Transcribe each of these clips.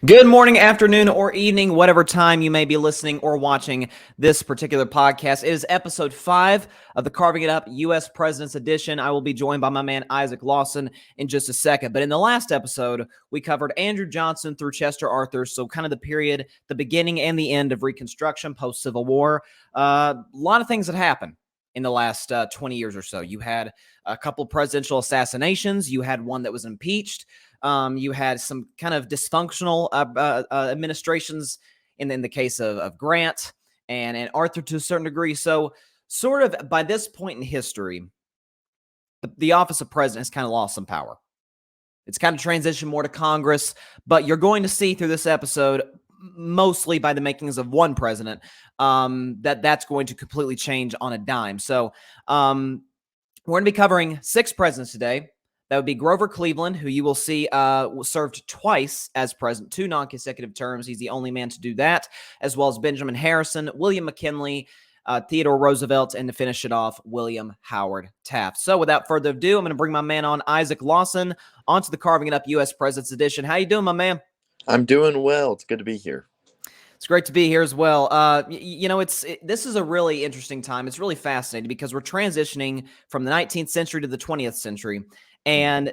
Good morning, afternoon, or evening, whatever time you may be listening or watching this particular podcast. It is episode 5 of the Carving It Up U.S. President's Edition. I will be joined by my man Isaac Lawson in just a second. But in the last episode, we covered Andrew Johnson through Chester Arthur, so kind of the period, the beginning and the end of Reconstruction, post-Civil War. A lot of things that happened in the last 20 years or so. You had a couple presidential assassinations. You had one that was impeached. You had some kind of dysfunctional administrations in the case of Grant and Arthur to a certain degree. So sort of by this point in history, the office of president has kind of lost some power. It's kind of transitioned more to Congress, but you're going to see through this episode, mostly by the makings of one president, that's going to completely change on a dime. So we're going to be covering 6 presidents today. That would be Grover Cleveland, who you will see served twice as president, 2 non-consecutive terms. He's the only man to do that, as well as Benjamin Harrison, William McKinley, Theodore Roosevelt, and to finish it off, William Howard Taft. So without further ado, I'm going to bring my man on, Isaac Lawson, onto the Carving It Up U.S. President's Edition. How you doing, my man? I'm doing well. It's good to be here. It's great to be here as well. This is a really interesting time. It's really fascinating because we're transitioning from the 19th century to the 20th century. And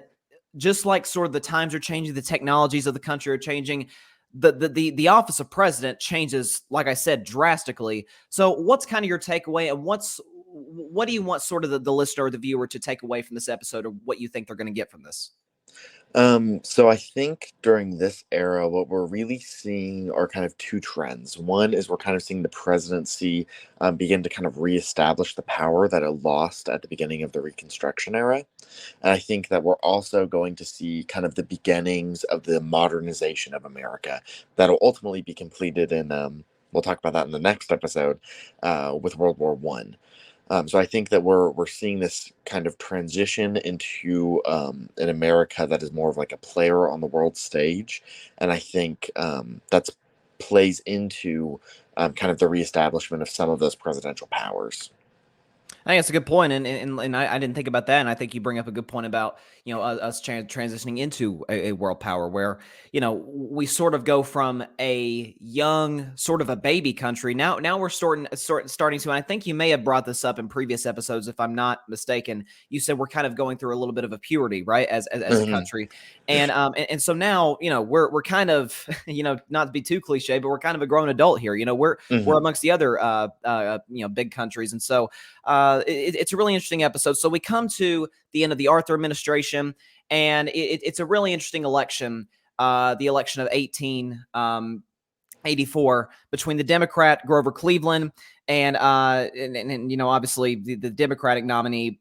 just like sort of the times are changing, the technologies of the country are changing, the office of president changes, like I said, drastically. So what's kind of your takeaway, and what do you want sort of the listener or the viewer to take away from this episode, or what you think they're going to get from this? So I think during this era, what we're really seeing are kind of 2 trends. One is we're kind of seeing the presidency begin to kind of reestablish the power that it lost at the beginning of the Reconstruction era. And I think that we're also going to see kind of the beginnings of the modernization of America that'll ultimately be completed in, we'll talk about that in the next episode, with World War I. So I think that we're seeing this kind of transition into an America that is more of like a player on the world stage, and I think that plays into kind of the reestablishment of some of those presidential powers. I think that's a good point, and I didn't think about that, and I think you bring up a good point about us transitioning into a world power where we sort of go from a young sort of a baby country now we're starting to, and I think you may have brought this up in previous episodes if I'm not mistaken. You said we're kind of going through a little bit of a puberty, right, as a country, and so now we're kind of not to be too cliche, but we're kind of a grown adult here. We're amongst the other big countries, and so it's a really interesting episode. So we come to the end of the Arthur administration, and it's a really interesting election, the election of 1884 between the Democrat Grover Cleveland and obviously the Democratic nominee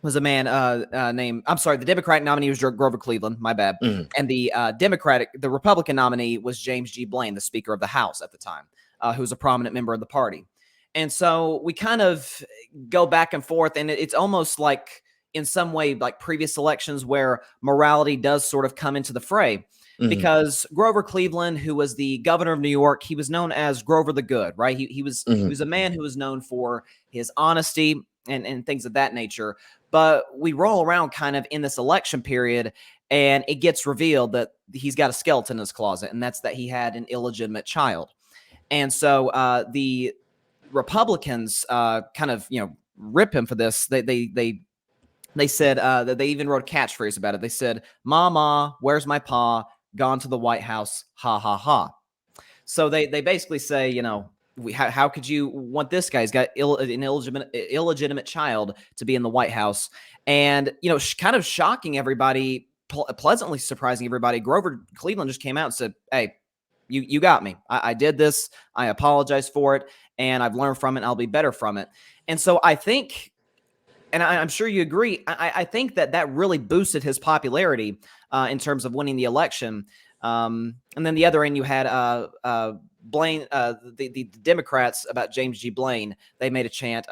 was a man the Democratic nominee was Grover Cleveland, my bad. And the Republican nominee was James G. Blaine, the Speaker of the House at the time, who was a prominent member of the party. And so we kind of go back and forth, and it's almost like in some way like previous elections where morality does sort of come into the fray. Because Grover Cleveland, who was the governor of New York, he was known as Grover the Good, right? He was a man who was known for his honesty and things of that nature. But we roll around kind of in this election period, and it gets revealed that he's got a skeleton in his closet, and that's that he had an illegitimate child. And so the Republicans kind of rip him for this. They said that they even wrote a catchphrase about it. They said, "Mama, where's my pa? Gone to the White House, ha ha ha." So they basically say, how could you want this guy? He's got an illegitimate child to be in the White House, and kind of shocking everybody, pleasantly surprising everybody. Grover Cleveland just came out and said, "Hey, you got me. I did this. I apologize for it, and I've learned from it. And I'll be better from it." And so I think, and I'm sure you agree, I think that really boosted his popularity in terms of winning the election. And then the other end, you had Blaine, the Democrats about James G. Blaine. They made a chant,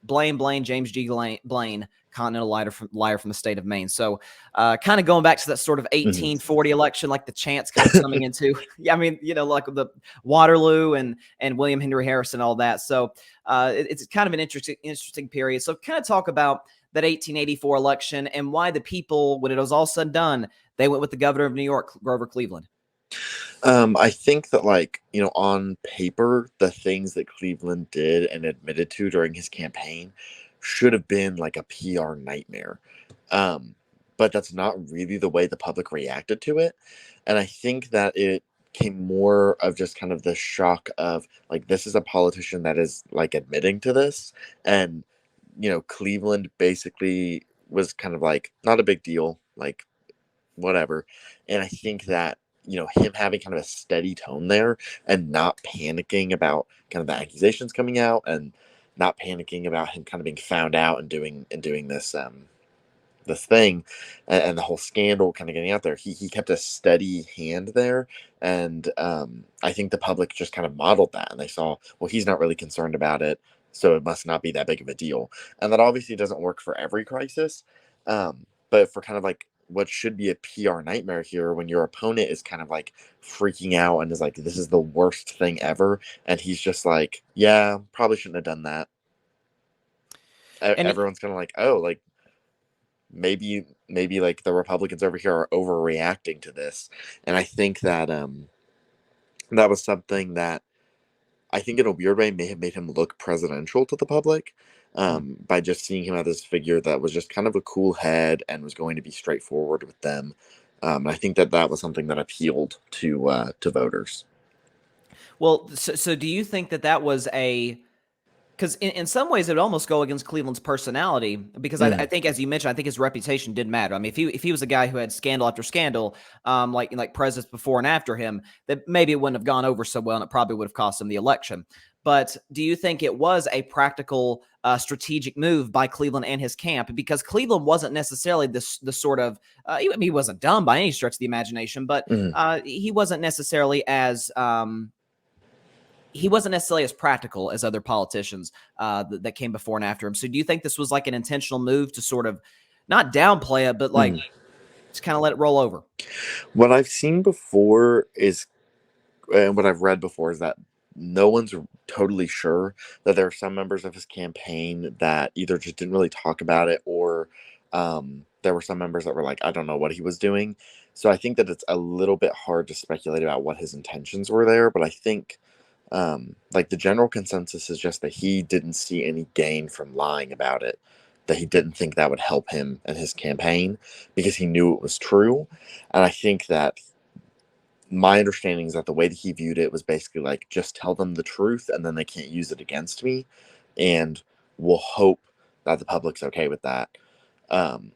Blaine, James G. Blaine, continental liar from the state of Maine. So kind of going back to that sort of 1840 election, like the chants kind of coming into, I mean, like the Waterloo and William Henry Harrison, all that. So it's kind of an interesting period. So kind of talk about that 1884 election and why the people, when it was all said and done, they went with the governor of New York, Grover Cleveland. I think that, like, on paper, the things that Cleveland did and admitted to during his campaign should have been like a PR nightmare. Um, but that's not really the way the public reacted to it. And I think that it came more of just kind of the shock of, like, this is a politician that is like admitting to this. And, Cleveland basically was kind of like, not a big deal. Like, whatever. And I think that, him having kind of a steady tone there and not panicking about kind of the accusations coming out and not panicking about him kind of being found out and doing this thing, and the whole scandal kind of getting out there, he kept a steady hand there. And I think the public just kind of modeled that, and they saw, well, he's not really concerned about it, so it must not be that big of a deal. And that obviously doesn't work for every crisis, but for kind of like what should be a PR nightmare here, when your opponent is kind of like freaking out and is like, this is the worst thing ever, and he's just like, yeah, probably shouldn't have done that. And Everyone's kind of like, oh, like, maybe like the Republicans over here are overreacting to this. And I think that that was something that I think in a weird way may have made him look presidential to the public, by just seeing him as this figure that was just kind of a cool head and was going to be straightforward with them. I think that that was something that appealed to voters. well, so do you think that that was because in some ways it would almost go against Cleveland's personality, because I think, as you mentioned, I think his reputation did matter. I mean, if he was a guy who had scandal after scandal, like presidents before and after him, that maybe it wouldn't have gone over so well, and it probably would have cost him the election. But do you think it was a practical, strategic move by Cleveland and his camp? Because Cleveland wasn't necessarily the sort of, he wasn't dumb by any stretch of the imagination, but Mhm. he wasn't necessarily as practical as other politicians that came before and after him. So do you think this was like an intentional move to sort of not downplay it, but like just kind of let it roll over? What I've seen before is, and what I've read before, is that no one's totally sure, that there are some members of his campaign that either just didn't really talk about it, or there were some members that were like, I don't know what he was doing. So I think that it's a little bit hard to speculate about what his intentions were there. But I think, like, the general consensus is just that he didn't see any gain from lying about it, that he didn't think that would help him and his campaign, because he knew it was true. And I think that my understanding is that the way that he viewed it was basically like, just tell them the truth and then they can't use it against me, and we'll hope that the public's okay with that. um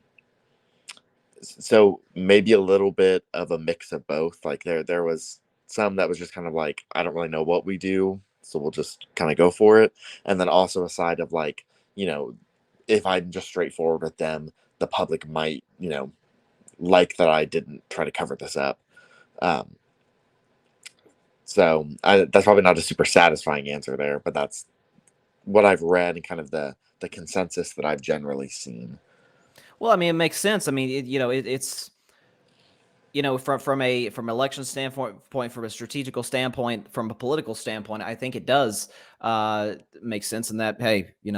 so maybe a little bit of a mix of both. Like, there was some that was just kind of like, I don't really know what we do, so we'll just kind of go for it. And then also a side of like, you know if I'm just straightforward with them, the public might, like that I didn't try to cover this up. um So that's probably not a super satisfying answer there, but that's what I've read and kind of the consensus that I've generally seen. Well, I mean, it makes sense. I mean, it's from election standpoint, from a strategical standpoint, from a political standpoint, I think it does make sense in that, hey, we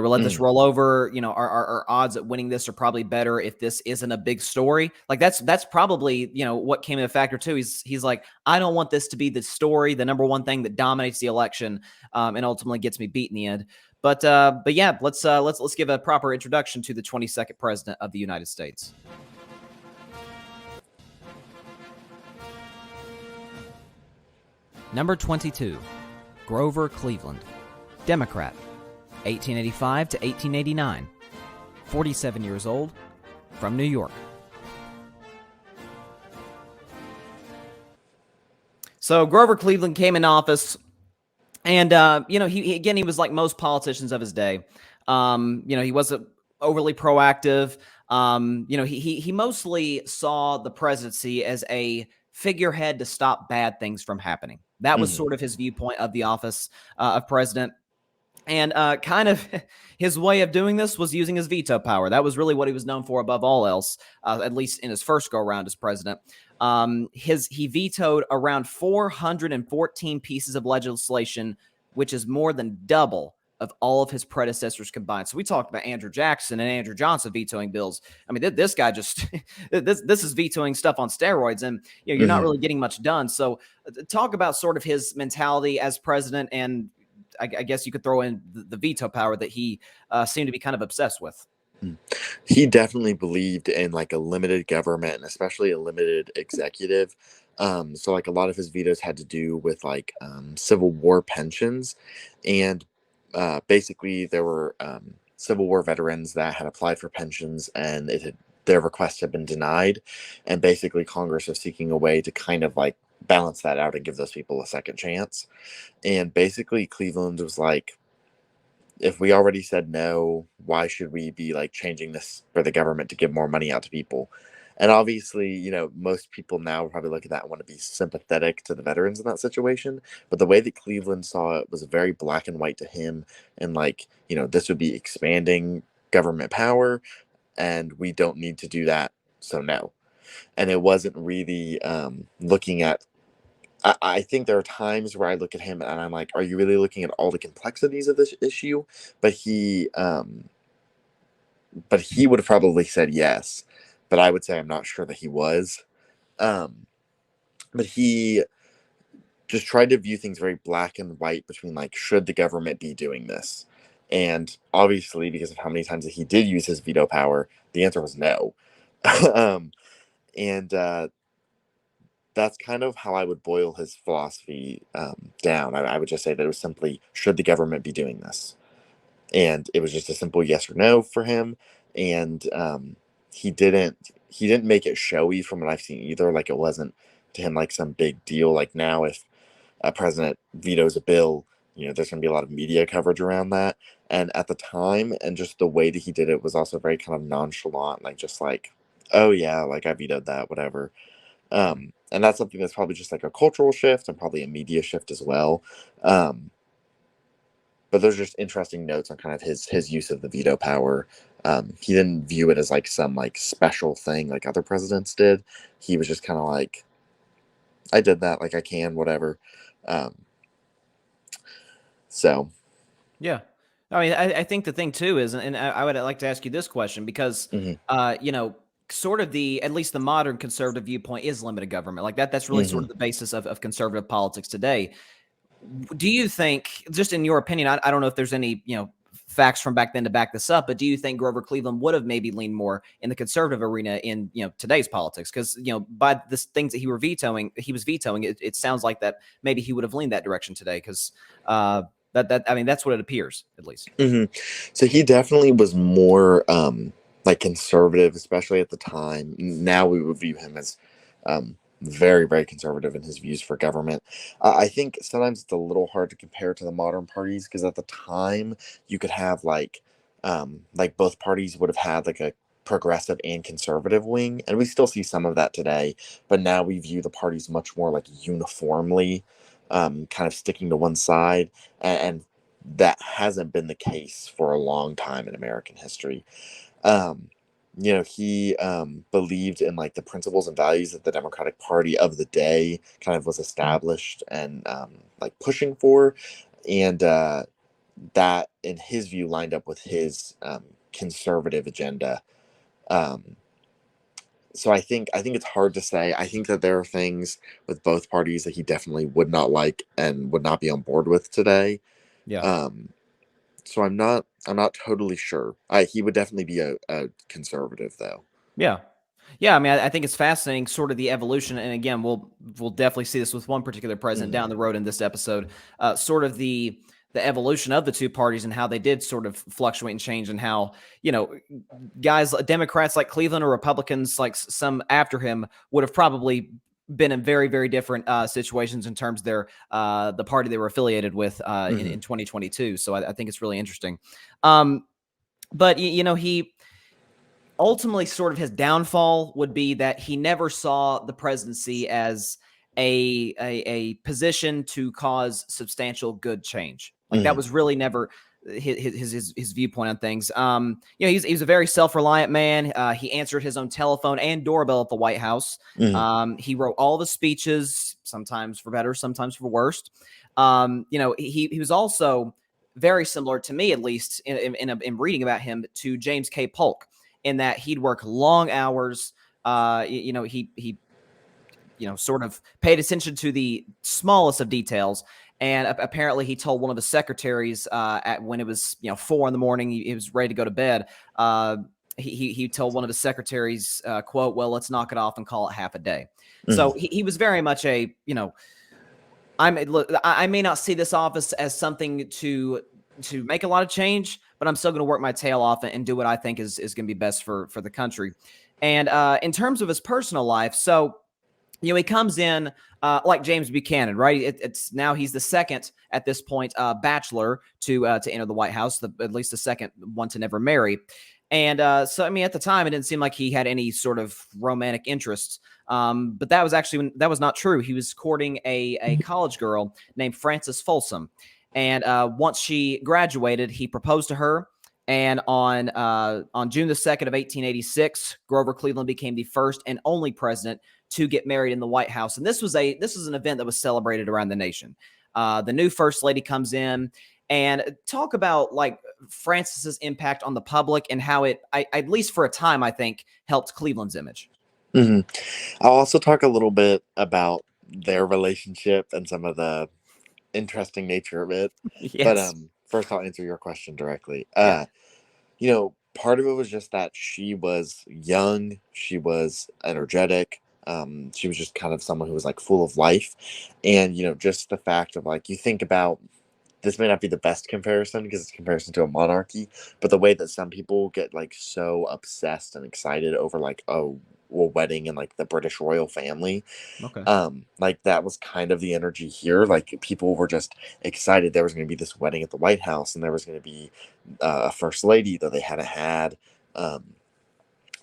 let this Mhm. roll over. Our odds at winning this are probably better if this isn't a big story. Like that's probably what came in a factor too. He's like, I don't want this to be the story, the number one thing that dominates the election, and ultimately gets me beat in the end. But yeah, let's give a proper introduction to the 22nd president of the United States. Number 22, Grover Cleveland, Democrat, 1885 to 1889, 47 years old, from New York. So Grover Cleveland came in office, and he was like most politicians of his day. He wasn't overly proactive. He mostly saw the presidency as a figurehead to stop bad things from happening. That was Mhm. sort of his viewpoint of the office of president. And kind of his way of doing this was using his veto power. That was really what he was known for above all else, at least in his first go around as president. He vetoed around 414 pieces of legislation, which is more than double of all of his predecessors combined. So we talked about Andrew Jackson and Andrew Johnson vetoing bills. I mean, this guy just this is vetoing stuff on steroids, and you're not really getting much done. So talk about sort of his mentality as president, and I guess you could throw in the veto power that he seemed to be kind of obsessed with. He definitely believed in like a limited government and especially a limited executive. So like a lot of his vetoes had to do with like Civil War pensions, and basically there were Civil War veterans that had applied for pensions and their requests had been denied, and basically Congress was seeking a way to kind of like balance that out and give those people a second chance. And basically Cleveland was like, if we already said no, why should we be like changing this for the government to give more money out to people? And obviously, most people now probably look at that and want to be sympathetic to the veterans in that situation. But the way that Cleveland saw it was very black and white to him. And like, this would be expanding government power and we don't need to do that. So no. And it wasn't really looking at, I think there are times where I look at him and I'm like, are you really looking at all the complexities of this issue? But he would have probably said yes, but I would say I'm not sure that he was. But he just tried to view things very black and white between like, should the government be doing this? And obviously, because of how many times that he did use his veto power, the answer was no. And that's kind of how I would boil his philosophy down. I would just say that it was simply, should the government be doing this? And it was just a simple yes or no for him. And he didn't make it showy from what I've seen either. Like it wasn't to him like some big deal. Like now, if a president vetoes a bill, there's going to be a lot of media coverage around that. And at the time, and just the way that he did it was also very kind of nonchalant, like just like, oh yeah, like I vetoed that, whatever. And that's something that's probably just like a cultural shift and probably a media shift as well. But those are just interesting notes on kind of his use of the veto power. He didn't view it as like some like special thing like other presidents did. He was just kind of like, I did that, like I can, whatever. So. Yeah. I mean, I think the thing too is, and I would like to ask you this question because, sort of at least the modern conservative viewpoint is limited government. Like that's really sort of the basis of conservative politics today. Do you think, just in your opinion, I don't know if there's any, facts from back then to back this up, but do you think Grover Cleveland would have maybe leaned more in the conservative arena in, today's politics? Because, by the things that he was vetoing, it sounds like that maybe he would have leaned that direction today because, I mean, that's what it appears, at least. So he definitely was more like conservative, especially at the time. Now we would view him as very, very conservative in his views for government. I think sometimes it's a little hard to compare to the modern parties because at the time you could have like both parties would have had like a progressive and conservative wing, and we still see some of that today. But now we view the parties much more like uniformly kind of sticking to one side, and that hasn't been the case for a long time in American history. He believed in like the principles and values that the Democratic Party of the day kind of was established and like pushing for, and that in his view lined up with his conservative agenda. So I think it's hard to say. I think that there are things with both parties that he definitely would not like and would not be on board with today. Yeah. So I'm not totally sure. He would definitely be a conservative though. Yeah. Yeah, I mean, I think it's fascinating, sort of the evolution, and again, we'll definitely see this with one particular president down the road in this episode. Sort of the evolution of the two parties and how they did sort of fluctuate and change, and how guys, Democrats like Cleveland or Republicans like some after him would have probably been in very, very different situations in terms of their the party they were affiliated with in 2022. So I think it's really interesting. But he. Ultimately, sort of his downfall would be that he never saw the presidency as a position to cause substantial good change. Like that was really never his viewpoint on things. He's a very self-reliant man. He answered his own telephone and doorbell at the White House. He wrote all the speeches, sometimes for better, sometimes for worse. He was also very similar to me, at least in reading about him, to James K. Polk, in that he'd work long hours. He sort of paid attention to the smallest of details. And apparently, he told one of his secretaries when it was 4 a.m, he was ready to go to bed. He told one of his secretaries, "quote Well, let's knock it off and call it half a day." So he was very much a I may not see this office as something to make a lot of change, but I'm still going to work my tail off and do what I think is going to be best for the country. And in terms of his personal life, so he comes in like James Buchanan, right? It's now he's the second at this point bachelor to enter the White House, at least the second one to never marry. And so, I mean, at the time, it didn't seem like he had any sort of romantic interests. But that was not true. He was courting a college girl named Frances Folsom. And once she graduated, he proposed to her. And on June the 2nd of 1886, Grover Cleveland became the first and only president to get married in the White House. And this was an event that was celebrated around the nation. The new first lady comes in, and talk about like Frances's impact on the public and how it, at least for a time, I think, helped Cleveland's image. Mm-hmm. I'll also talk a little bit about their relationship and some of the interesting nature of it. Yes. But first, I'll answer your question directly. Yeah. Part of it was just that she was young, she was energetic. She was just kind of someone who was like full of life. And, just the fact of like, you think about, this may not be the best comparison because it's a comparison to a monarchy, but the way that some people get like so obsessed and excited over like a wedding in like the British royal family. Okay. Like that was kind of the energy here. Like people were just excited there was going to be this wedding at the White House, and there was going to be a first lady that they hadn't had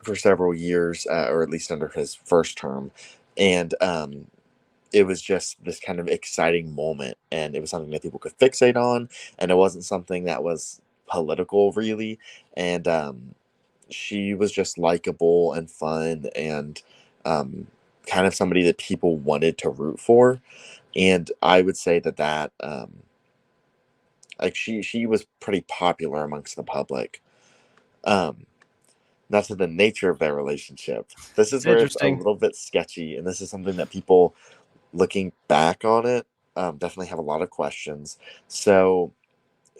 for several years, or at least under his first term. And it was just this kind of exciting moment, and it was something that people could fixate on, and it wasn't something that was political really. And she was just likable and fun, and kind of somebody that people wanted to root for. And I would say that like she was pretty popular amongst the public. Not to the nature of their relationship. This is where it's a little bit sketchy, and this is something that people, looking back on it, definitely have a lot of questions. So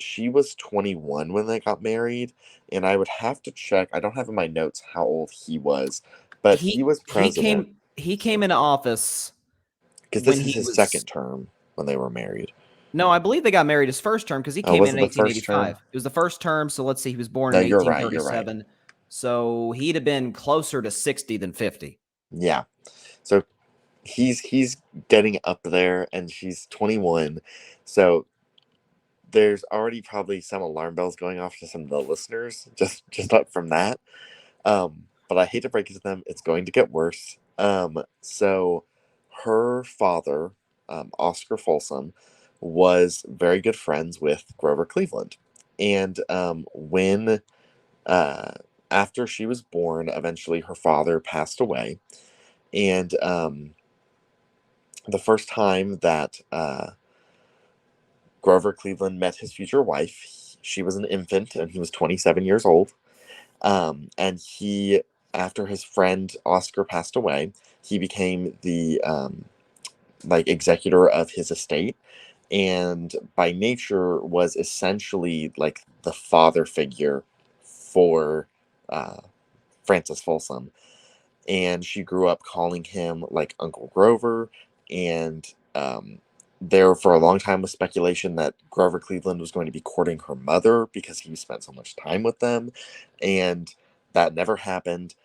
she was 21 when they got married, and I would have to check. I don't have in my notes how old he was, but he was president. He came into office because this is his second term when they were married. No, I believe they got married his first term because he came in 1885. It was the first term, so let's see, he was born in 1837. Right. So he'd have been closer to 60 than 50. Yeah. So he's getting up there, and she's 21. So there's already probably some alarm bells going off to some of the listeners just up from that. But I hate to break it to them, it's going to get worse. So her father, Oscar Folsom, was very good friends with Grover Cleveland. And when after she was born, eventually her father passed away. And the first time that Grover Cleveland met his future wife, she was an infant, and he was 27 years old. And he, after his friend Oscar passed away, he became the executor of his estate, and by nature was essentially like the father figure for Frances Folsom. And she grew up calling him like Uncle Grover. And there for a long time was speculation that Grover Cleveland was going to be courting her mother because he spent so much time with them, and that never happened.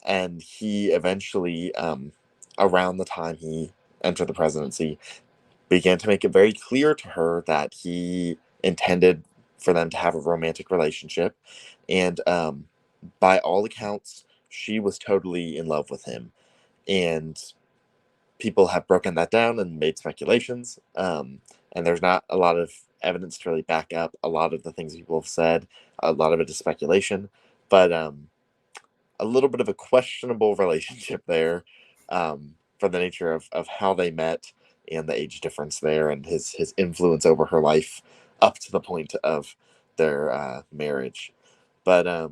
And he eventually, around the time he entered the presidency, began to make it very clear to her that he intended for them to have a romantic relationship. And by all accounts, she was totally in love with him. And people have broken that down and made speculations. And there's not a lot of evidence to really back up a lot of the things people have said. A lot of it is speculation. But a little bit of a questionable relationship there, for the nature of how they met and the age difference there, and his influence over her life. up to the point of their marriage. But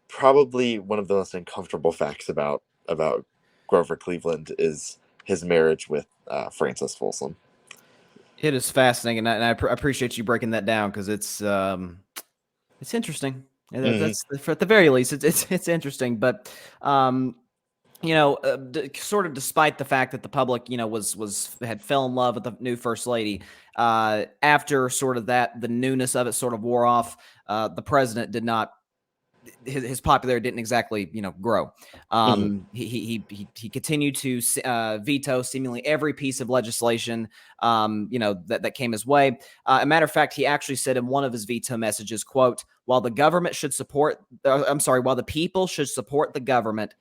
probably one of the most uncomfortable facts about Grover Cleveland is his marriage with Frances Folsom. It is fascinating, and I appreciate you breaking that down because it's interesting. And that's at the very least, it's interesting. But sort of despite the fact that the public, had fell in love with the new first lady, after sort of that, the newness of it sort of wore off. The president did not. His popularity didn't exactly, grow. He continued to veto seemingly every piece of legislation, that came his way. A matter of fact, he actually said in one of his veto messages, "quote While the government should support, while the people should support the government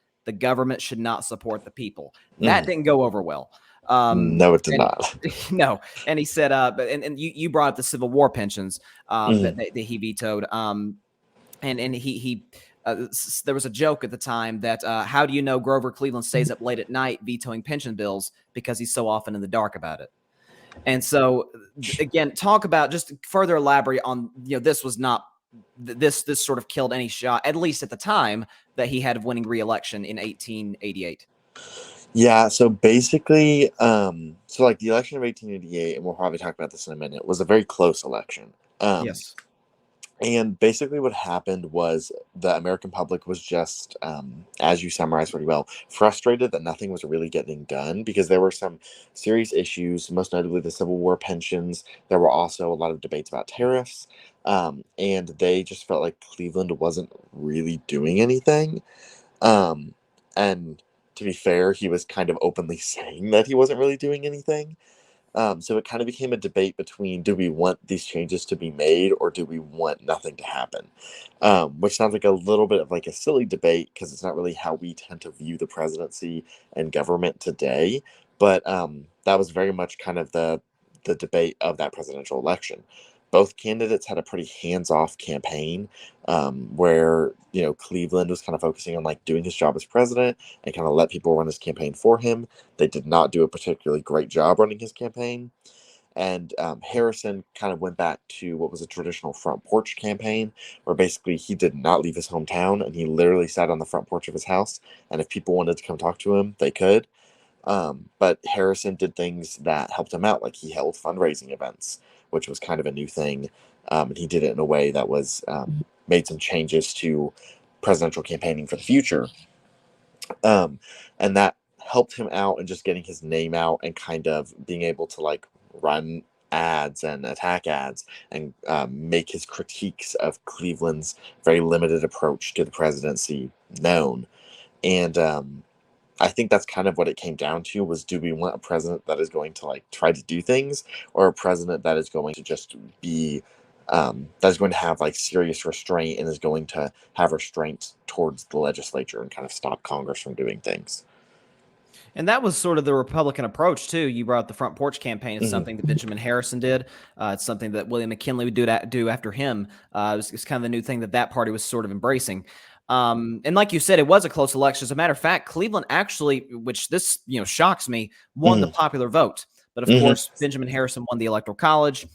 should not support the people." That didn't go over well. No, it did not. No, and he said, and you brought up the Civil War pensions that he vetoed. And he there was a joke at the time that how do you know Grover Cleveland stays up late at night vetoing pension bills? Because he's so often in the dark about it. And so again, talk about, just further elaborate on, this was not, this sort of killed any shot, at least at the time, that he had of winning re-election in 1888. Yeah, so basically, so like the election of 1888, and we'll probably talk about this in a minute, was a very close election. Yes. And basically what happened was the American public was just, as you summarized pretty well, frustrated that nothing was really getting done because there were some serious issues, most notably the Civil War pensions. There were also a lot of debates about tariffs. And they just felt like Cleveland wasn't really doing anything. And to be fair, he was kind of openly saying that he wasn't really doing anything. So it kind of became a debate between, do we want these changes to be made or do we want nothing to happen? Which sounds like a little bit of like a silly debate because it's not really how we tend to view the presidency and government today. But that was very much kind of the debate of that presidential election. Both candidates had a pretty hands-off campaign, where Cleveland was kind of focusing on like doing his job as president and kind of let people run his campaign for him. They did not do a particularly great job running his campaign. And Harrison kind of went back to what was a traditional front porch campaign, where basically he did not leave his hometown and he literally sat on the front porch of his house. And if people wanted to come talk to him, they could. But Harrison did things that helped him out, like he held fundraising events, which was kind of a new thing. And he did it in a way that was made some changes to presidential campaigning for the future. And that helped him out in just getting his name out and kind of being able to like run ads and attack ads and make his critiques of Cleveland's very limited approach to the presidency known. And I think that's kind of what it came down to was, do we want a president that is going to like try to do things, or a president that is going to just be that is going to have like serious restraint and is going to have restraint towards the legislature and kind of stop Congress from doing things. And that was sort of the Republican approach, too. You brought up the front porch campaign. It's something that Benjamin Harrison did. It's something that William McKinley would do after him. It's kind of the new thing that party was sort of embracing. And like you said, it was a close election. As a matter of fact, Cleveland actually, which this shocks me, won the popular vote. But of course, Benjamin Harrison won the Electoral College,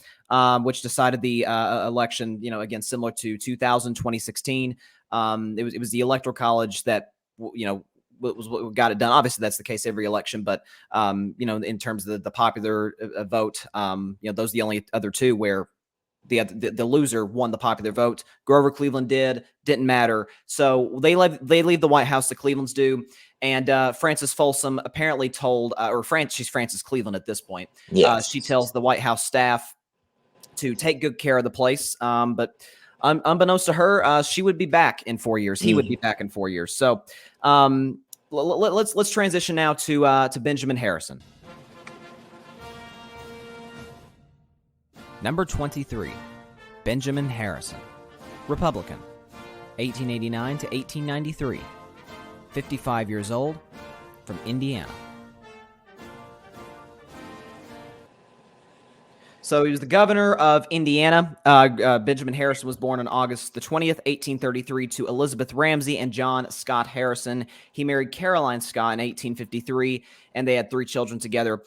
which decided the election. Again, similar to 2016. It was the Electoral College that was what got it done. Obviously, that's the case every election, but in terms of the popular vote, those are the only other two where the loser won the popular vote. Grover Cleveland didn't matter. So they leave the White House. The Clevelands do. And Frances Folsom apparently told, she's Frances Cleveland at this point. Yes. She tells the White House staff to take good care of the place. But unbeknownst to her, she would be back in 4 years. He would be back in 4 years. So let's transition now to Benjamin Harrison. Number 23, Benjamin Harrison, Republican, 1889 to 1893, 55 years old, from Indiana. So he was the governor of Indiana. Benjamin Harrison was born on August the 20th, 1833, to Elizabeth Ramsey and John Scott Harrison. He married Caroline Scott in 1853, and they had 3 children together.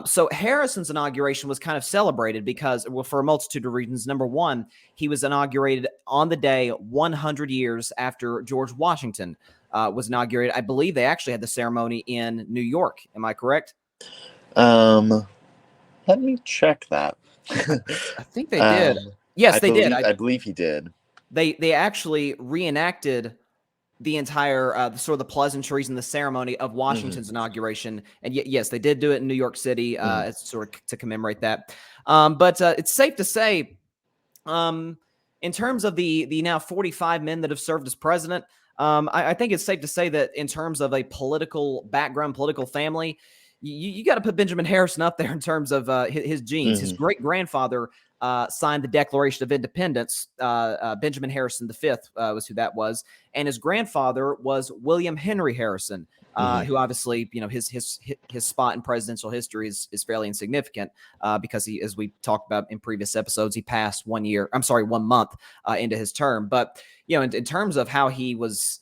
So Harrison's inauguration was kind of celebrated because, well, for a multitude of reasons. Number one, he was inaugurated on the day 100 years after George Washington was inaugurated. I believe they actually had the ceremony in New York. Am I correct? Let me check that. I think they did. Yes, they did. I believe he did. They actually reenacted the entire sort of the pleasantries and the ceremony of Washington's inauguration, and yes, they did do it in New York City, sort of to commemorate that. But it's safe to say, in terms of the now 45 men that have served as president, I think it's safe to say that in terms of a political background, political family, you got to put Benjamin Harrison up there in terms of his genes. His great grandfather signed the Declaration of Independence. Benjamin Harrison V was who that was, and his grandfather was William Henry Harrison, who obviously, his spot in presidential history is fairly insignificant because he, as we talked about in previous episodes, he passed 1 month into his term. But in terms of how he was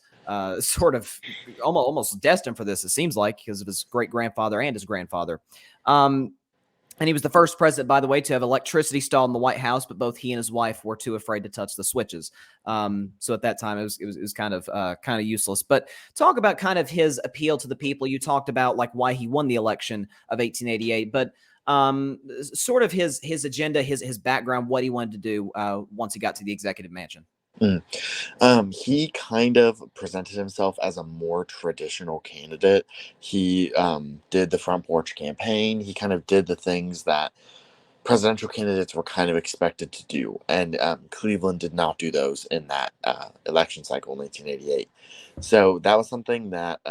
sort of almost destined for this, it seems like, because of his great grandfather and his grandfather. And he was the first president, by the way, to have electricity installed in the White House, but both he and his wife were too afraid to touch the switches. So at that time, it was kind of useless. But talk about kind of his appeal to the people. You talked about like why he won the election of 1888, but sort of his agenda, his background, what he wanted to do once he got to the executive mansion. He kind of presented himself as a more traditional candidate. He did the front porch campaign. He kind of did the things that presidential candidates were kind of expected to do. And Cleveland did not do those in that election cycle in 1888. So that was something that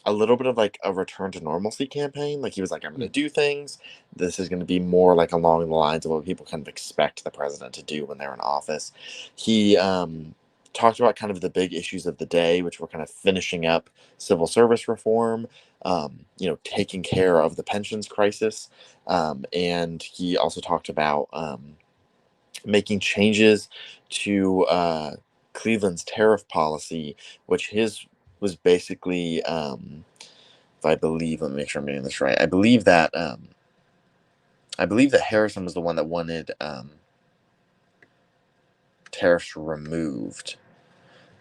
a little bit of like a return to normalcy campaign. Like he was like, I'm going to do things. This is going to be more like along the lines of what people kind of expect the president to do when they're in office. He talked about kind of the big issues of the day, which were kind of finishing up civil service reform, taking care of the pensions crisis. And he also talked about making changes to Cleveland's tariff policy, which his was basically, if I believe, let me make sure I'm getting this right. I believe that Harrison was the one that wanted tariffs removed.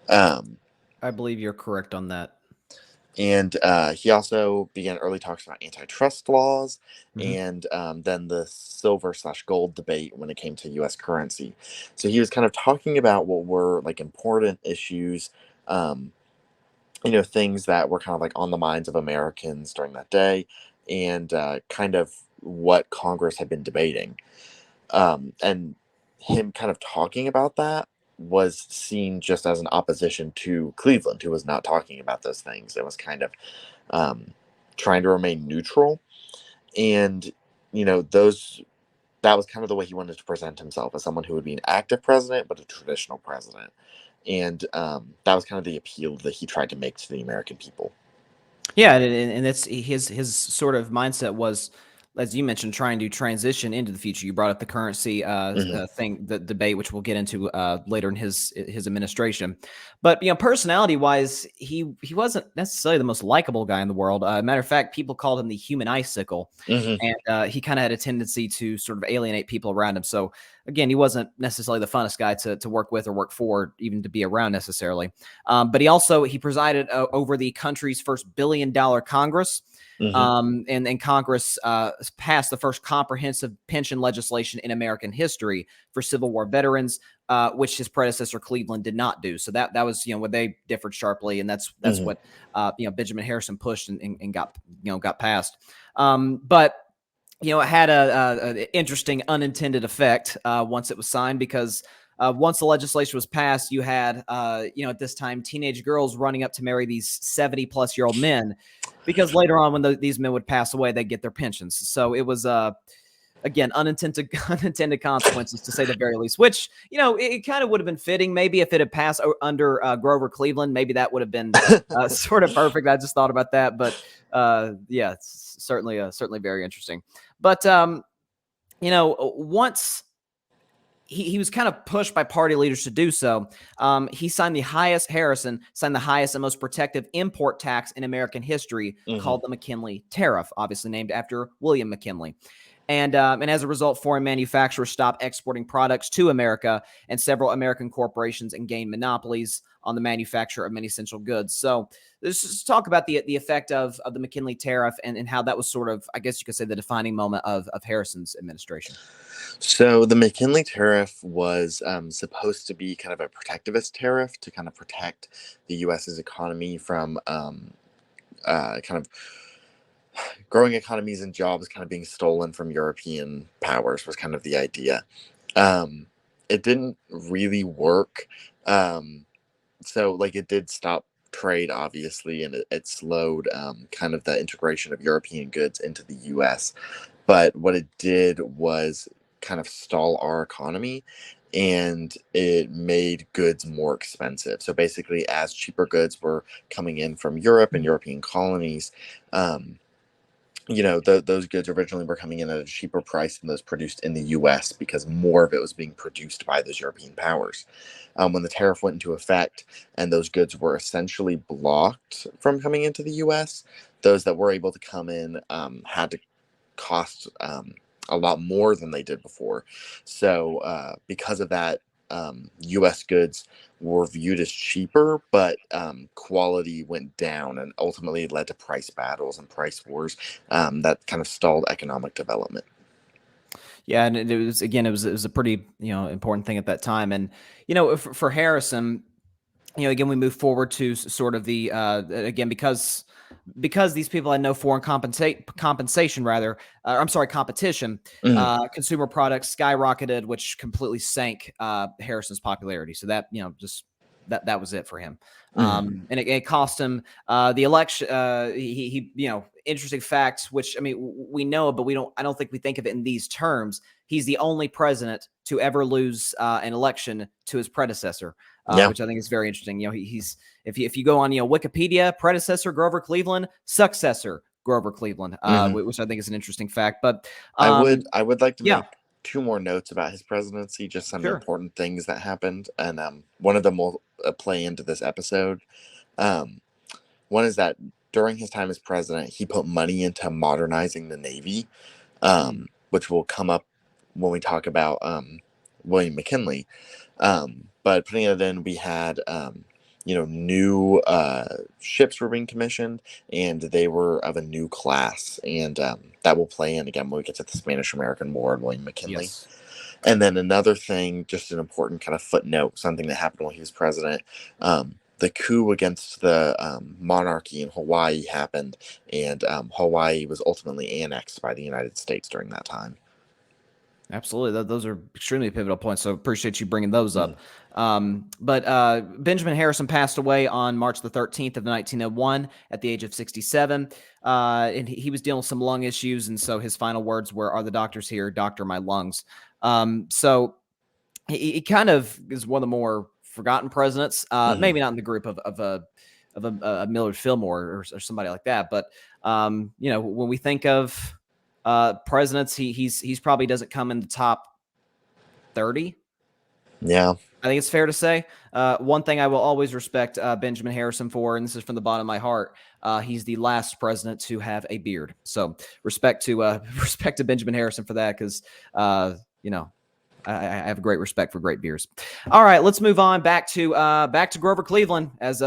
I believe you're correct on that. And he also began early talks about antitrust laws and then the silver/gold debate when it came to U.S. currency. So he was kind of talking about what were like important issues, things that were kind of like on the minds of Americans during that day, and kind of what Congress had been debating. And him kind of talking about that was seen just as an opposition to Cleveland, who was not talking about those things. It was kind of trying to remain neutral. And, that was kind of the way he wanted to present himself, as someone who would be an active president, but a traditional president. And that was kind of the appeal that he tried to make to the American people. Yeah, and it's his sort of mindset was, as you mentioned, trying to transition into the future. You brought up the currency thing, the debate, which we'll get into later in his administration. But personality wise, he wasn't necessarily the most likable guy in the world. Matter of fact, people called him the human icicle, and he kind of had a tendency to sort of alienate people around him. So again, he wasn't necessarily the funnest guy to work with or work for, even to be around necessarily. But he presided over the country's first $1 billion Congress. And Congress passed the first comprehensive pension legislation in American history for Civil War veterans, which his predecessor Cleveland did not do. So that was where they differed sharply, and that's what Benjamin Harrison pushed and got passed. But it had an interesting unintended effect once it was signed, because once the legislation was passed, you had at this time teenage girls running up to marry these 70-plus-year-old men, because later on when these men would pass away, they'd get their pensions. So it was again, unintended consequences, to say the very least, which, it kind of would have been fitting. Maybe if it had passed under Grover Cleveland, maybe that would have been sort of perfect. I just thought about that. But yeah, it's certainly very interesting. But once he was kind of pushed by party leaders to do so. Harrison signed the highest and most protective import tax in American history, called the McKinley Tariff, obviously named after William McKinley. And as a result, foreign manufacturers stopped exporting products to America, and several American corporations gained monopolies on the manufacture of many essential goods. So let's just talk about the effect of the McKinley Tariff and how that was sort of, I guess you could say, the defining moment of Harrison's administration. So the McKinley Tariff was supposed to be kind of a protectivist tariff to kind of protect the U.S.'s economy from kind of growing economies and jobs kind of being stolen from European powers was kind of the idea. It didn't really work. So like it did stop trade, obviously, and it slowed kind of the integration of European goods into the U.S. But what it did was kind of stall our economy, and it made goods more expensive. So basically, as cheaper goods were coming in from Europe and European colonies, those goods originally were coming in at a cheaper price than those produced in the U.S. because more of it was being produced by those European powers. When the tariff went into effect and those goods were essentially blocked from coming into the U.S., those that were able to come in had to cost a lot more than they did before. So because of that, U.S. goods were viewed as cheaper, but quality went down, and ultimately led to price battles and price wars that kind of stalled economic development. Yeah, and it was a pretty important thing at that time, and for Harrison, again we move forward to sort of the again because these people had no foreign competition, consumer products skyrocketed, which completely sank Harrison's popularity. So that just that was it for him. And it cost him the election. He interesting fact, which I mean we know, but I don't think we think of it in these terms. He's the only president to ever lose an election to his predecessor, which I think is very interesting. He's if you go on Wikipedia, predecessor Grover Cleveland, successor Grover Cleveland, which I think is an interesting fact. But I would like to make two more notes about his presidency, just some important things that happened, and one of them will play into this episode. One is that during his time as president, he put money into modernizing the Navy, which will come up when we talk about William McKinley. But putting it in, we had new ships were being commissioned, and they were of a new class, and that will play in again when we get to the Spanish-American War and William McKinley. Yes. And then another thing, just an important kind of footnote, something that happened while he was president, the coup against the monarchy in Hawaii happened, and Hawaii was ultimately annexed by the United States during that time. Absolutely. Those are extremely pivotal points. So appreciate you bringing those up. But Benjamin Harrison passed away on March the 13th of 1901 at the age of 67. And he was dealing with some lung issues. And so his final words were, "Are the doctors here? Doctor my lungs." So he kind of is one of the more forgotten presidents, maybe not in the group of a Millard Fillmore or somebody like that. But, when we think of presidents, he's probably doesn't come in the top 30. Yeah, I think it's fair to say. One thing I will always respect Benjamin Harrison for, and this is from the bottom of my heart, he's the last president to have a beard. So respect to Benjamin Harrison for that, because I have a great respect for great beards. All right, let's move on back to Grover Cleveland. As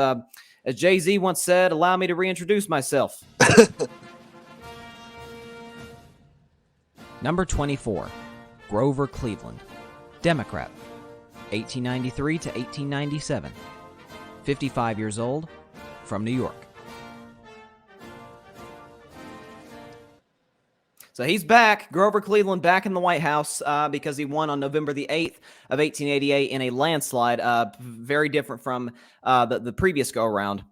Jay-Z once said, "Allow me to reintroduce myself." Number 24, Grover Cleveland, Democrat, 1893 to 1897, 55 years old, from New York. So he's back, Grover Cleveland, back in the White House because he won on November the 8th of 1888 in a landslide, very different from the previous go-around.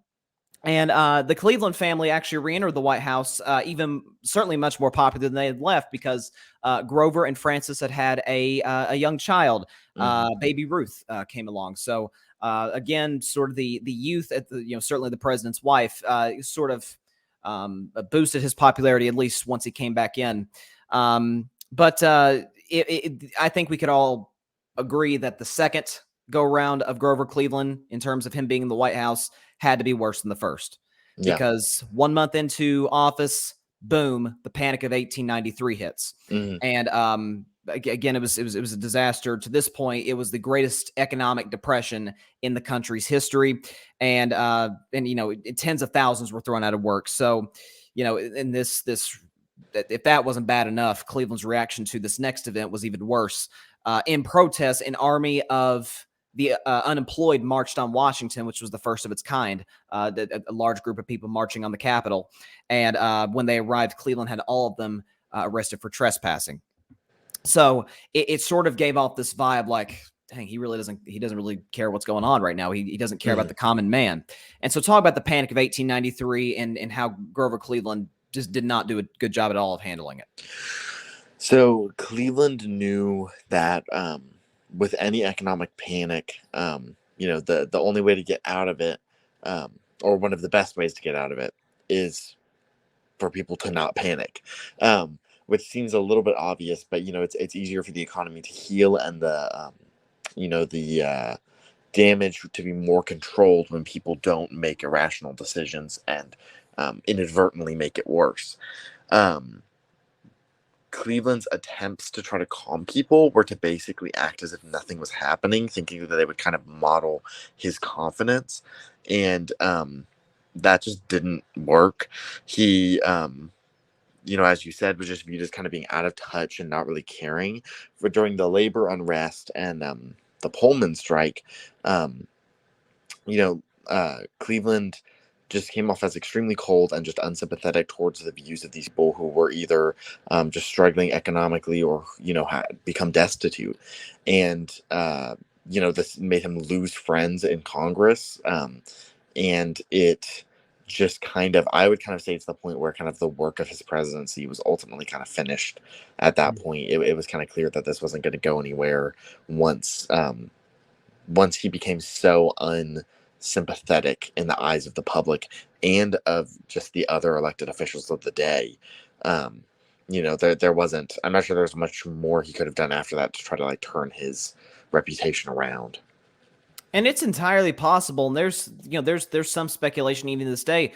And the Cleveland family actually re-entered the White House, even certainly much more popular than they had left, because Grover and Frances had a young child, baby Ruth, came along. So again, sort of the youth at certainly the president's wife, sort of boosted his popularity, at least once he came back in. But I think we could all agree that the second go round of Grover Cleveland, in terms of him being in the White House, had to be worse than the first, Yeah. because 1 month into office, boom, the Panic of 1893 hits, Hmm. and again, it was a disaster. To this point, it was the greatest economic depression in the country's history, and tens of thousands were thrown out of work. So, in this if that wasn't bad enough, Cleveland's reaction to this next event was even worse. In protest, an army of the unemployed marched on Washington, which was the first of its kind, a large group of people marching on the Capitol. And when they arrived, Cleveland had all of them arrested for trespassing. So it sort of gave off this vibe like, dang, he doesn't really care what's going on right now. He doesn't care about the common man. And so talk about the Panic of 1893 and how Grover Cleveland just did not do a good job at all of handling it. So Cleveland knew that with any economic panic, the only way to get out of it, or one of the best ways to get out of it, is for people to not panic, which seems a little bit obvious, but it's easier for the economy to heal and the damage to be more controlled when people don't make irrational decisions and inadvertently make it worse. Um, Cleveland's attempts to try to calm people were to basically act as if nothing was happening, thinking that they would kind of model his confidence. And that just didn't work. He, as you said, was just viewed as kind of being out of touch and not really caring. For during the labor unrest and the Pullman strike, um, Cleveland just came off as extremely cold and just unsympathetic towards the views of these people who were either just struggling economically or had become destitute, and this made him lose friends in Congress, and it just kind of, I would kind of say it's the point where kind of the work of his presidency was ultimately kind of finished at that point. It was kind of clear that this wasn't going to go anywhere once he became so unsympathetic in the eyes of the public and of just the other elected officials of the day. There wasn't, I'm not sure there's much more he could have done after that to try to like turn his reputation around. And it's entirely possible. And there's some speculation even to this day.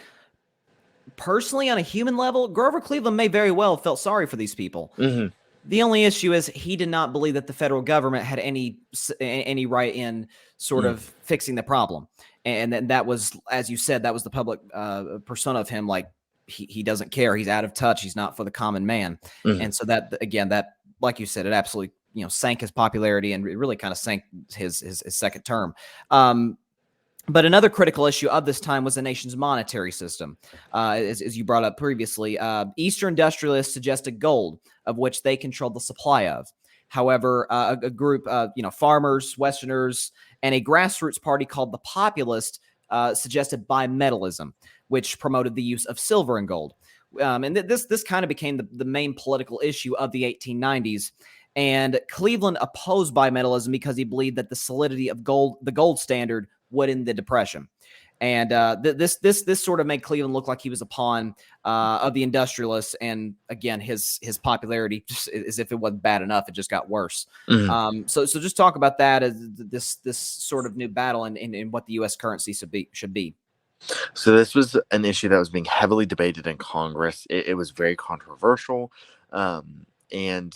Personally, on a human level, Grover Cleveland may very well have felt sorry for these people. Mm-hmm. The only issue is he did not believe that the federal government had any right in sort of fixing the problem. And then that was, as you said, that was the public persona of him. Like he doesn't care. He's out of touch. He's not for the common man. Mm-hmm. And so that, again, that, like you said, it absolutely, sank his popularity and it really kind of sank his second term. But another critical issue of this time was the nation's monetary system. As you brought up previously, Eastern industrialists suggested gold, of which they controlled the supply of. However, a group, farmers, Westerners, and a grassroots party called the Populist suggested bimetallism, which promoted the use of silver and gold. And this kind of became the main political issue of the 1890s. And Cleveland opposed bimetallism because he believed that the solidity of the gold standard would end the Depression. And this sort of made Cleveland look like he was a pawn of the industrialists. And again, his popularity, just as if it wasn't bad enough, it just got worse. Mm-hmm. So just talk about that as this sort of new battle and what the U.S. currency should be. So this was an issue that was being heavily debated in Congress. It was very controversial. And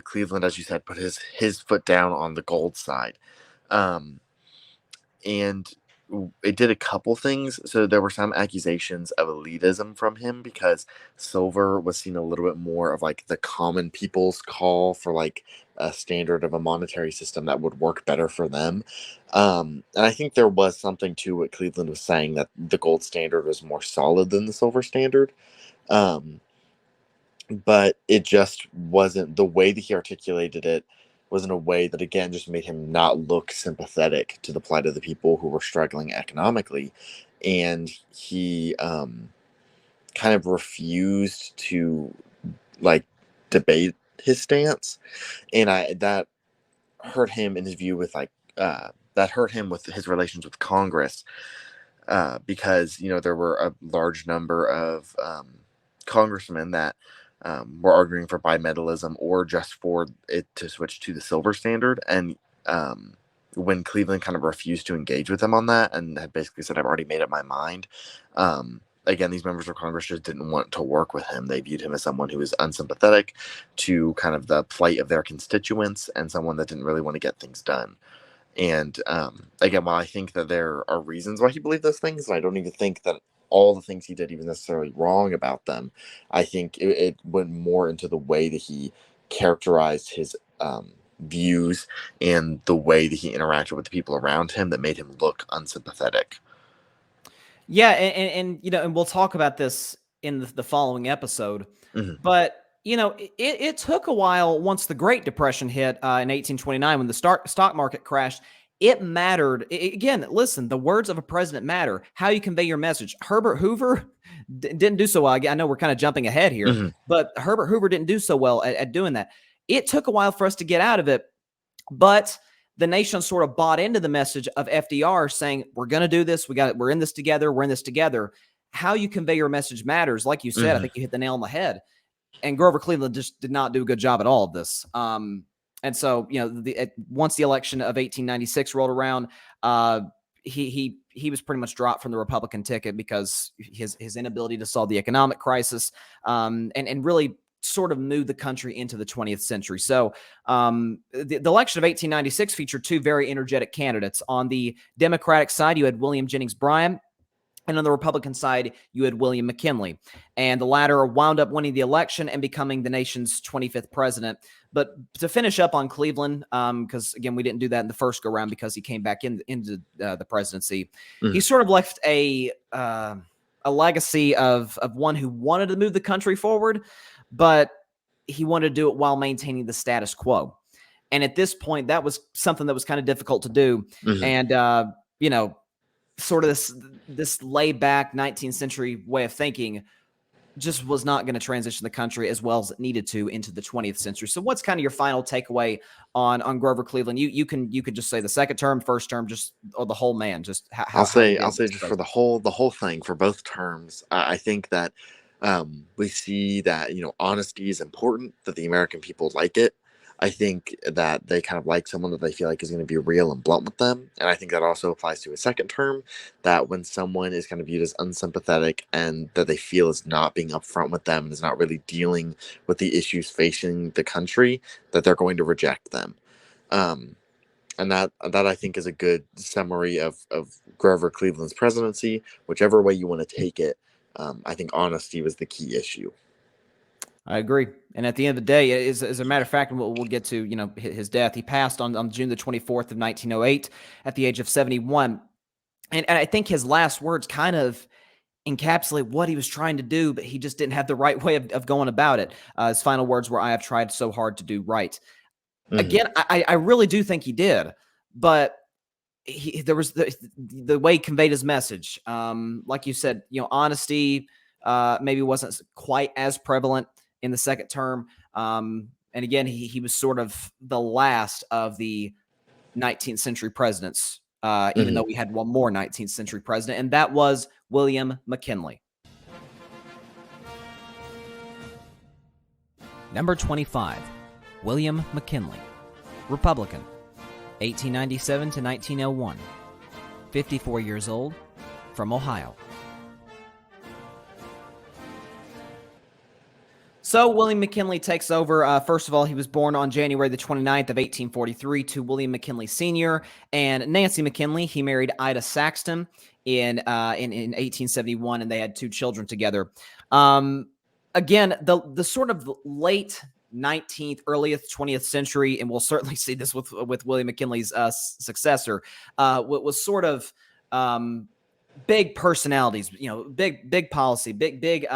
Cleveland, as you said, put his foot down on the gold side. And it did a couple things. So there were some accusations of elitism from him because silver was seen a little bit more of like the common people's call for like a standard of a monetary system that would work better for them. And I think there was something to what Cleveland was saying, that the gold standard was more solid than the silver standard. But it just wasn't, the way that he articulated it was in a way that again just made him not look sympathetic to the plight of the people who were struggling economically, and he kind of refused to like debate his stance, and that hurt him in his view with that hurt him with his relations with Congress, because there were a large number of congressmen that were arguing for bimetallism or just for it to switch to the silver standard. And when Cleveland kind of refused to engage with him on that and had basically said, I've already made up my mind, again, these members of Congress just didn't want to work with him. They viewed him as someone who was unsympathetic to kind of the plight of their constituents and someone that didn't really want to get things done. And again, while I think that there are reasons why he believed those things, and I don't even think that all the things he did even necessarily wrong about them, I think it went more into the way that he characterized his views and the way that he interacted with the people around him that made him look unsympathetic. Yeah, and and we'll talk about this in the following episode. Mm-hmm. But it took a while once the Great Depression hit in 1829 when the stock market crashed. It mattered. Again, listen, the words of a president matter. How you convey your message. Herbert Hoover didn't do so well. I know we're kind of jumping ahead here, Mm-hmm. but Herbert Hoover didn't do so well at doing that. It took a while for us to get out of it, but the nation sort of bought into the message of FDR saying, we're going to do this. We're in this together. We're in this together. How you convey your message matters. Like you said, Mm-hmm. I think you hit the nail on the head. And Grover Cleveland just did not do a good job at all of this. And so, once the election of 1896 rolled around, he was pretty much dropped from the Republican ticket because his inability to solve the economic crisis, and really sort of moved the country into the 20th century. So the election of 1896 featured two very energetic candidates. On the Democratic side, you had William Jennings Bryan, and on the Republican side, you had William McKinley. And the latter wound up winning the election and becoming the nation's 25th president. But to finish up on Cleveland, because, again, we didn't do that in the first go-round because he came back into the presidency, he sort of left a legacy of one who wanted to move the country forward, but he wanted to do it while maintaining the status quo. And at this point, that was something that was kind of difficult to do. And, sort of this laid back 19th century way of thinking just was not going to transition the country as well as it needed to into the 20th century. So what's kind of your final takeaway on Grover Cleveland? You can just say the second term, first term, or the whole man. Just how I'll say just for the whole thing for both terms. I think that we see that honesty is important, that the American people like it. I think that they kind of like someone that they feel like is going to be real and blunt with them. And I think that also applies to a second term, that when someone is kind of viewed as unsympathetic and that they feel is not being upfront with them and is not really dealing with the issues facing the country, that they're going to reject them. And that I think is a good summary of Grover Cleveland's presidency. Whichever way you want to take it, I think honesty was the key issue. I agree. And at the end of the day, as a matter of fact, and we'll get to, his death. He passed on June the 24th of 1908 at the age of 71. And I think his last words kind of encapsulate what he was trying to do, but he just didn't have the right way of going about it. His final words were, "I have tried so hard to do right." Again, I really do think he did, but there was the way he conveyed his message. Like you said, honesty maybe wasn't quite as prevalent in the second term. And again, he was sort of the last of the 19th century presidents, even though we had one more 19th century president, and that was William McKinley. Number 25, William McKinley, Republican, 1897 to 1901, 54 years old, from Ohio. So William McKinley takes over. First of all, he was born on January the 29th of 1843 to William McKinley Sr. and Nancy McKinley. He married Ida Saxton in 1871, and they had two children together. Again, the sort of late 19th, earliest 20th century, and we'll certainly see this with William McKinley's successor, was sort of big personalities, big policy, big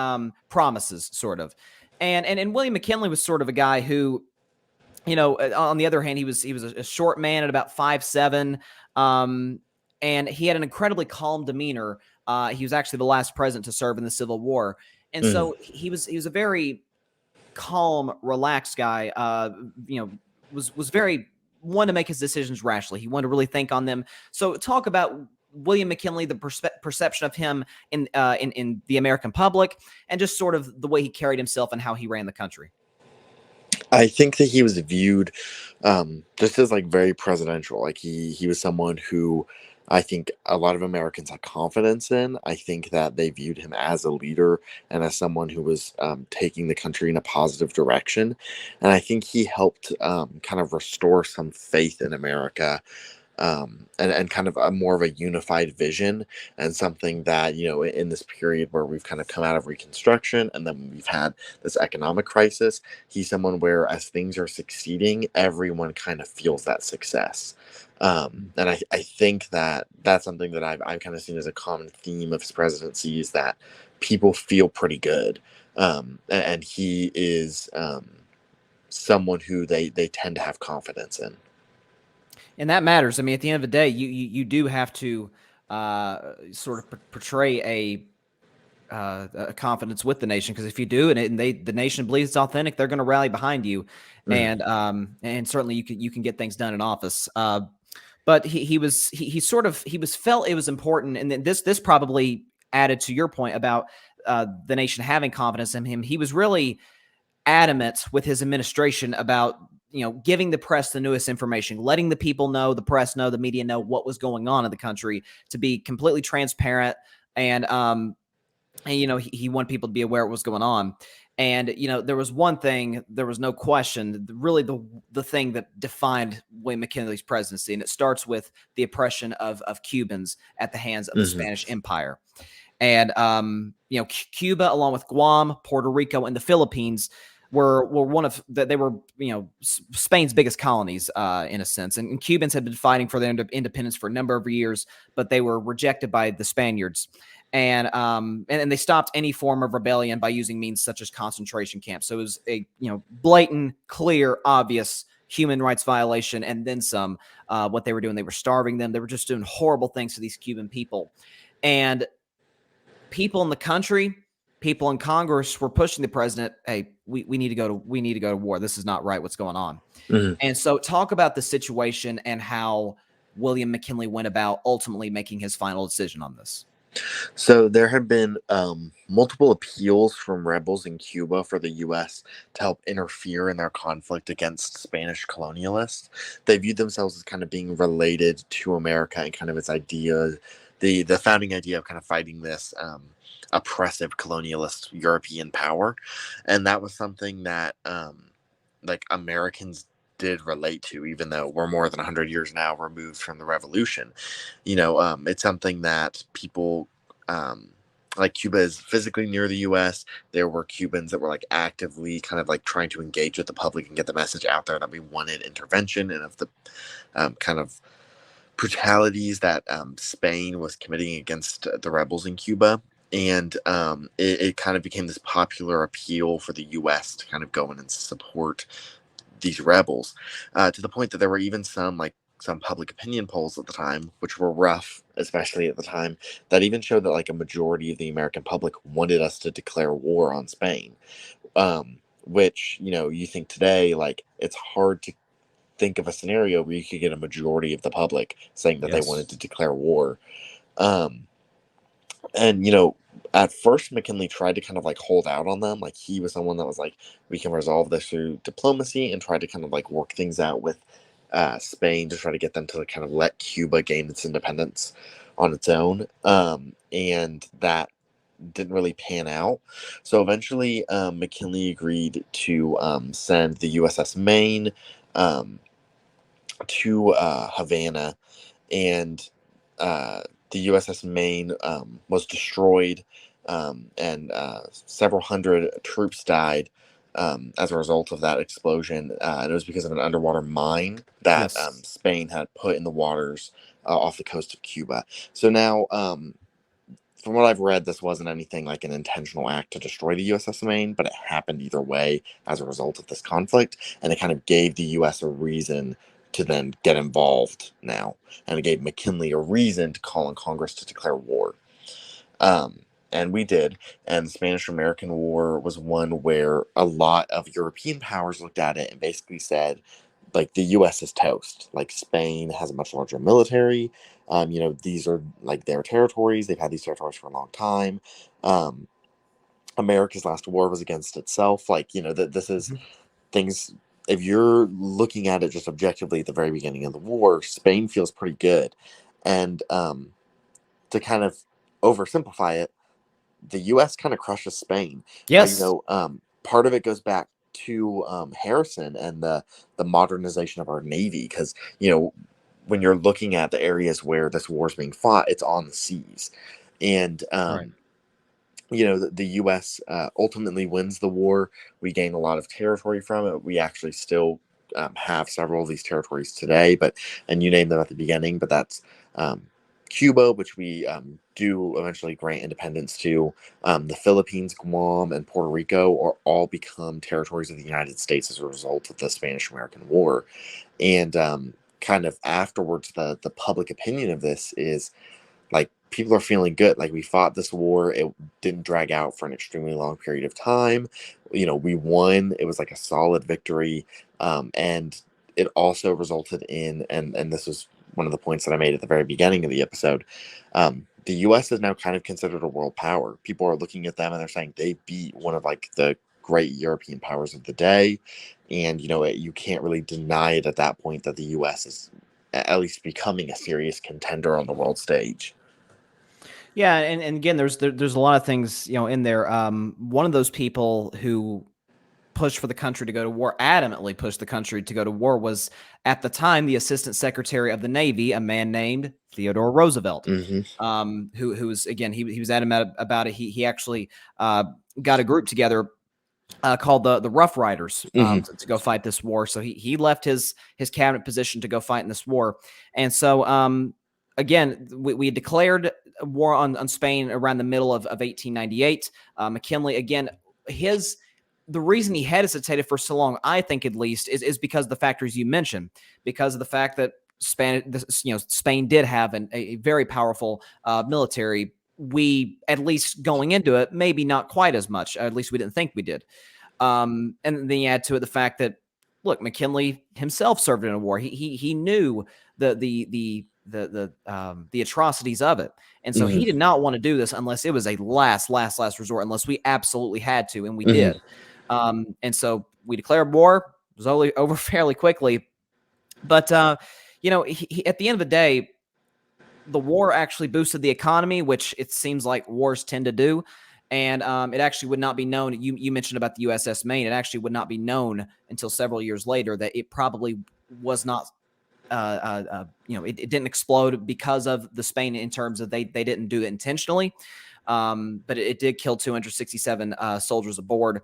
promises, sort of. And William McKinley was sort of a guy who, on the other hand, he was a short man at about 5'7", and he had an incredibly calm demeanor. He was actually the last president to serve in the Civil War, and so he was a very calm, relaxed guy. Was very wanted to make his decisions rationally. He wanted to really think on them. So talk about William McKinley, the perception of him in the American public, and just sort of the way he carried himself and how he ran the country? I think that he was viewed just as like very presidential. Like he was someone who I think a lot of Americans had confidence in. I think that they viewed him as a leader and as someone who was taking the country in a positive direction. And I think he helped kind of restore some faith in America, and kind of a more of a unified vision, and something that, in this period where we've kind of come out of Reconstruction and then we've had this economic crisis, he's someone where as things are succeeding, everyone kind of feels that success. And I think that that's something that I've kind of seen as a common theme of his presidency, is that people feel pretty good. And he is someone who they tend to have confidence in. And that matters. I mean, at the end of the day, you do have to sort of portray a confidence with the nation, because if you do, and the nation believes it's authentic, they're going to rally behind you, Mhm. and certainly you can get things done in office. But he was felt it was important, and then this probably added to your point about the nation having confidence in him. He was really adamant with his administration about giving the press the newest information, letting the people know, the press know, the media know what was going on in the country, to be completely transparent, and he wanted people to be aware of what was going on. And there was one thing, there was no question, really the thing that defined William McKinley's presidency, and it starts with the oppression of Cubans at the hands of the Mhm. Spanish Empire. And Cuba, along with Guam, Puerto Rico, and the Philippines, were one of they were Spain's biggest colonies in a sense, and Cubans had been fighting for their independence for a number of years, but they were rejected by the Spaniards, and they stopped any form of rebellion by using means such as concentration camps. So it was a blatant, clear, obvious human rights violation, and then some. What they were doing, they were starving them. They were just doing horrible things to these Cuban people, and people in the country, people in Congress were pushing the president, hey, we need to go to war. This is not right. What's going on? Mhm. And so talk about the situation and how William McKinley went about ultimately making his final decision on this. So there have been multiple appeals from rebels in Cuba for the U.S. to help interfere in their conflict against Spanish colonialists. They viewed themselves as kind of being related to America and kind of its idea, the founding idea of kind of fighting this oppressive colonialist European power, and that was something that like Americans did relate to, even though we're more than 100 years now removed from the revolution. It's something that people, um, like Cuba is physically near the US. There were Cubans that were like actively kind of like trying to engage with the public and get the message out there that we wanted intervention, and of the kind of brutalities that Spain was committing against the rebels in Cuba. And it kind of became this popular appeal for the US to kind of go in and support these rebels, to the point that there were even some public opinion polls at the time, which were rough, especially at the time, that even showed that like a majority of the American public wanted us to declare war on Spain. Which, you think today, like, it's hard to think of a scenario where you could get a majority of the public saying that they Yes. wanted to declare war. Um, and at first McKinley tried to kind of like hold out on them. Like, he was someone that was like, we can resolve this through diplomacy, and tried to kind of like work things out with Spain to try to get them to kind of let Cuba gain its independence on its own. And that didn't really pan out. So eventually McKinley agreed to send the USS Maine um, to Havana, and the USS Maine was destroyed, and several hundred troops died as a result of that explosion. And it was because of an underwater mine that Yes. Spain had put in the waters off the coast of Cuba. So now, from what I've read, this wasn't anything like an intentional act to destroy the USS Maine, but it happened either way as a result of this conflict, and it kind of gave the U.S. a reason to then get involved now, and it gave McKinley a reason to call on Congress to declare war. Um, and we did. And the Spanish-American War was one where a lot of European powers looked at it and basically said, like the U.S. is toast. Like Spain has a much larger military. These are like their territories. They've had these territories for a long time. Um, America's last war was against itself. Like, that this is Mhm. things. If you're looking at it just objectively at the very beginning of the war, Spain feels pretty good. And to kind of oversimplify it, the U.S. kind of crushes Spain. Yes. Part of it goes back to Harrison and the modernization of our Navy, because when you're looking at the areas where this war is being fought, it's on the seas, and Right. the U.S. Ultimately wins the war. We gain a lot of territory from it. We actually still have several of these territories today, and you named them at the beginning, but that's um, Cuba, which we do eventually grant independence to. The Philippines, Guam, and Puerto Rico are all become territories of the United States as a result of the Spanish-American War. And kind of afterwards, the public opinion of this is like people are feeling good. Like we fought this war, it didn't drag out for an extremely long period of time. We won. It was like a solid victory, and it also resulted in, and this was one of the points that I made at the very beginning of the episode. The U.S. is now kind of considered a world power. People are looking at them and they're saying they beat one of like the great European powers of the day, and you can't really deny it at that point that the U.S. is at least becoming a serious contender on the world stage. Yeah, and again, there's a lot of things in there. One of those people who pushed for the country to go to war, adamantly pushed the country to go to war, was at the time the Assistant Secretary of the Navy, a man named Theodore Roosevelt. Hmm. Who was, again, he was adamant about it. He actually got a group together called the Rough Riders Hmm. to go fight this war. So he left his cabinet position to go fight in this war. And so again, we declared a war on Spain around the middle of 1898. McKinley, again, the reason he hesitated for so long, I think at least, is because of the factors you mentioned, because of the fact that Spain did have a very powerful military. We, at least going into it, maybe not quite as much. At least we didn't think we did. And then you add to it the fact that, look, McKinley himself served in a war. He knew the atrocities of it, and so Hmm. he did not want to do this unless it was a last resort, unless we absolutely had to, and we Hmm. did. And so we declared war. It was over fairly quickly, but at the end of the day, the war actually boosted the economy, which it seems like wars tend to do. And it actually would not be known. You mentioned about the USS Maine. It actually would not be known until several years later that it probably was not. It didn't explode because of the Spain, in terms of they didn't do it intentionally. But it did kill 267 soldiers aboard,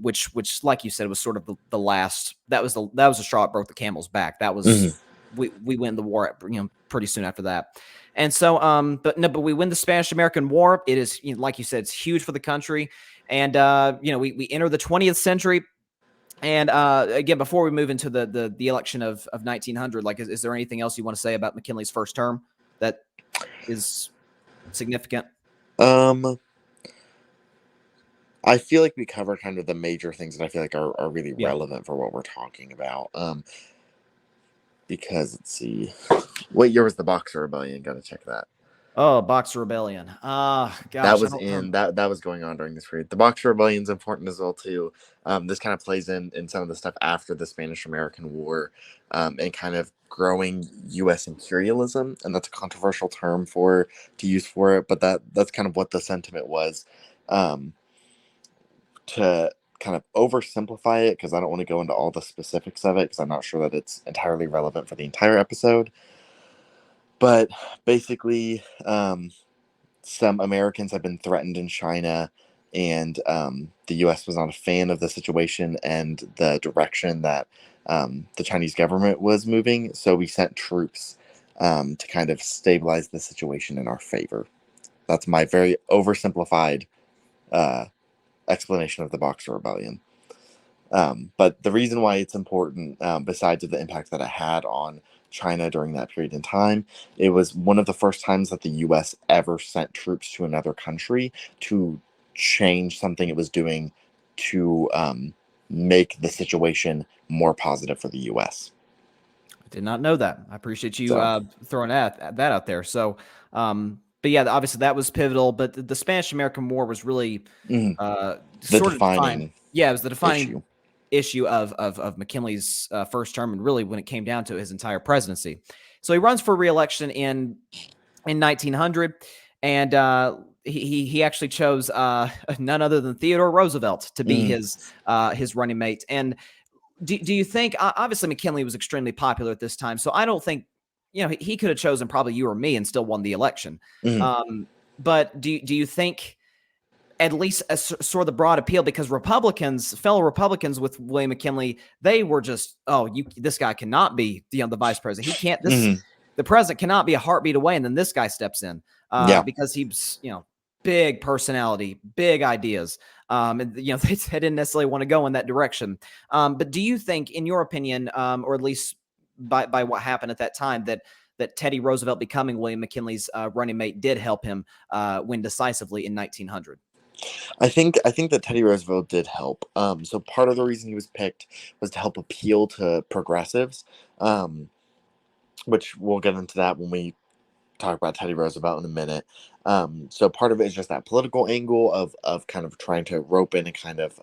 which, like you said, was sort of the last. That was the straw that broke the camel's back. That was Hmm. we win the war, pretty soon after that. And so, but we win the Spanish-American War. It is, like you said, it's huge for the country. And we enter the 20th century. And again, before we move into the election of 1900, like, is there anything else you want to say about McKinley's first term that is significant? Um, I feel like we covered kind of the major things that I feel like are really Yeah. relevant for what we're talking about. Because let's see, what year was the Boxer Rebellion? Got to check that. Oh, Boxer Rebellion. That Gosh, I was don't remember. in that was going on during this period. The Boxer Rebellion is important as well too. This kind of plays in some of the stuff after the Spanish-American War, and kind of growing U.S. imperialism, and that's a controversial term to use for it, but that's kind of what the sentiment was. Um, to kind of oversimplify it, because I don't want to go into all the specifics of it, because I'm not sure that it's entirely relevant for the entire episode. But basically, some Americans have been threatened in China, and the U.S. was not a fan of the situation and the direction that the Chinese government was moving. So we sent troops to kind of stabilize the situation in our favor. That's my very oversimplified uh, explanation of the Boxer Rebellion. But the reason why it's important, besides of the impact that it had on China during that period in time, it was one of the first times that the U.S. ever sent troops to another country to change something it was doing to make the situation more positive for the U.S. I did not know that. I appreciate you So throwing that out there. So, but yeah, obviously that was pivotal. But the Spanish-American War was really mhm, the sort of defined. defining Yeah, it was the defining issue. issue of McKinley's first term, and really when it came down to his entire presidency. So he runs for re-election in 1900, and he actually chose none other than Theodore Roosevelt to be Mm, his running mate. And do you think obviously McKinley was extremely popular at this time, so I don't think he could have chosen probably you or me and still won the election. mhm, But do you think at least a sort of the broad appeal, because fellow Republicans with William McKinley, they were just, this guy cannot be the vice president. He can't. mhm, The president cannot be a heartbeat away, and then this guy steps in yeah. because he's big personality, big ideas. And they didn't necessarily want to go in that direction. But do you think, in your opinion, or at least by what happened at that time, that Teddy Roosevelt becoming William McKinley's running mate did help him win decisively in 1900? I think that Teddy Roosevelt did help. So part of the reason he was picked was to help appeal to progressives, um, which we'll get into that when we talk about Teddy Roosevelt in a minute. So part of it is just that political angle of kind of trying to rope in and kind of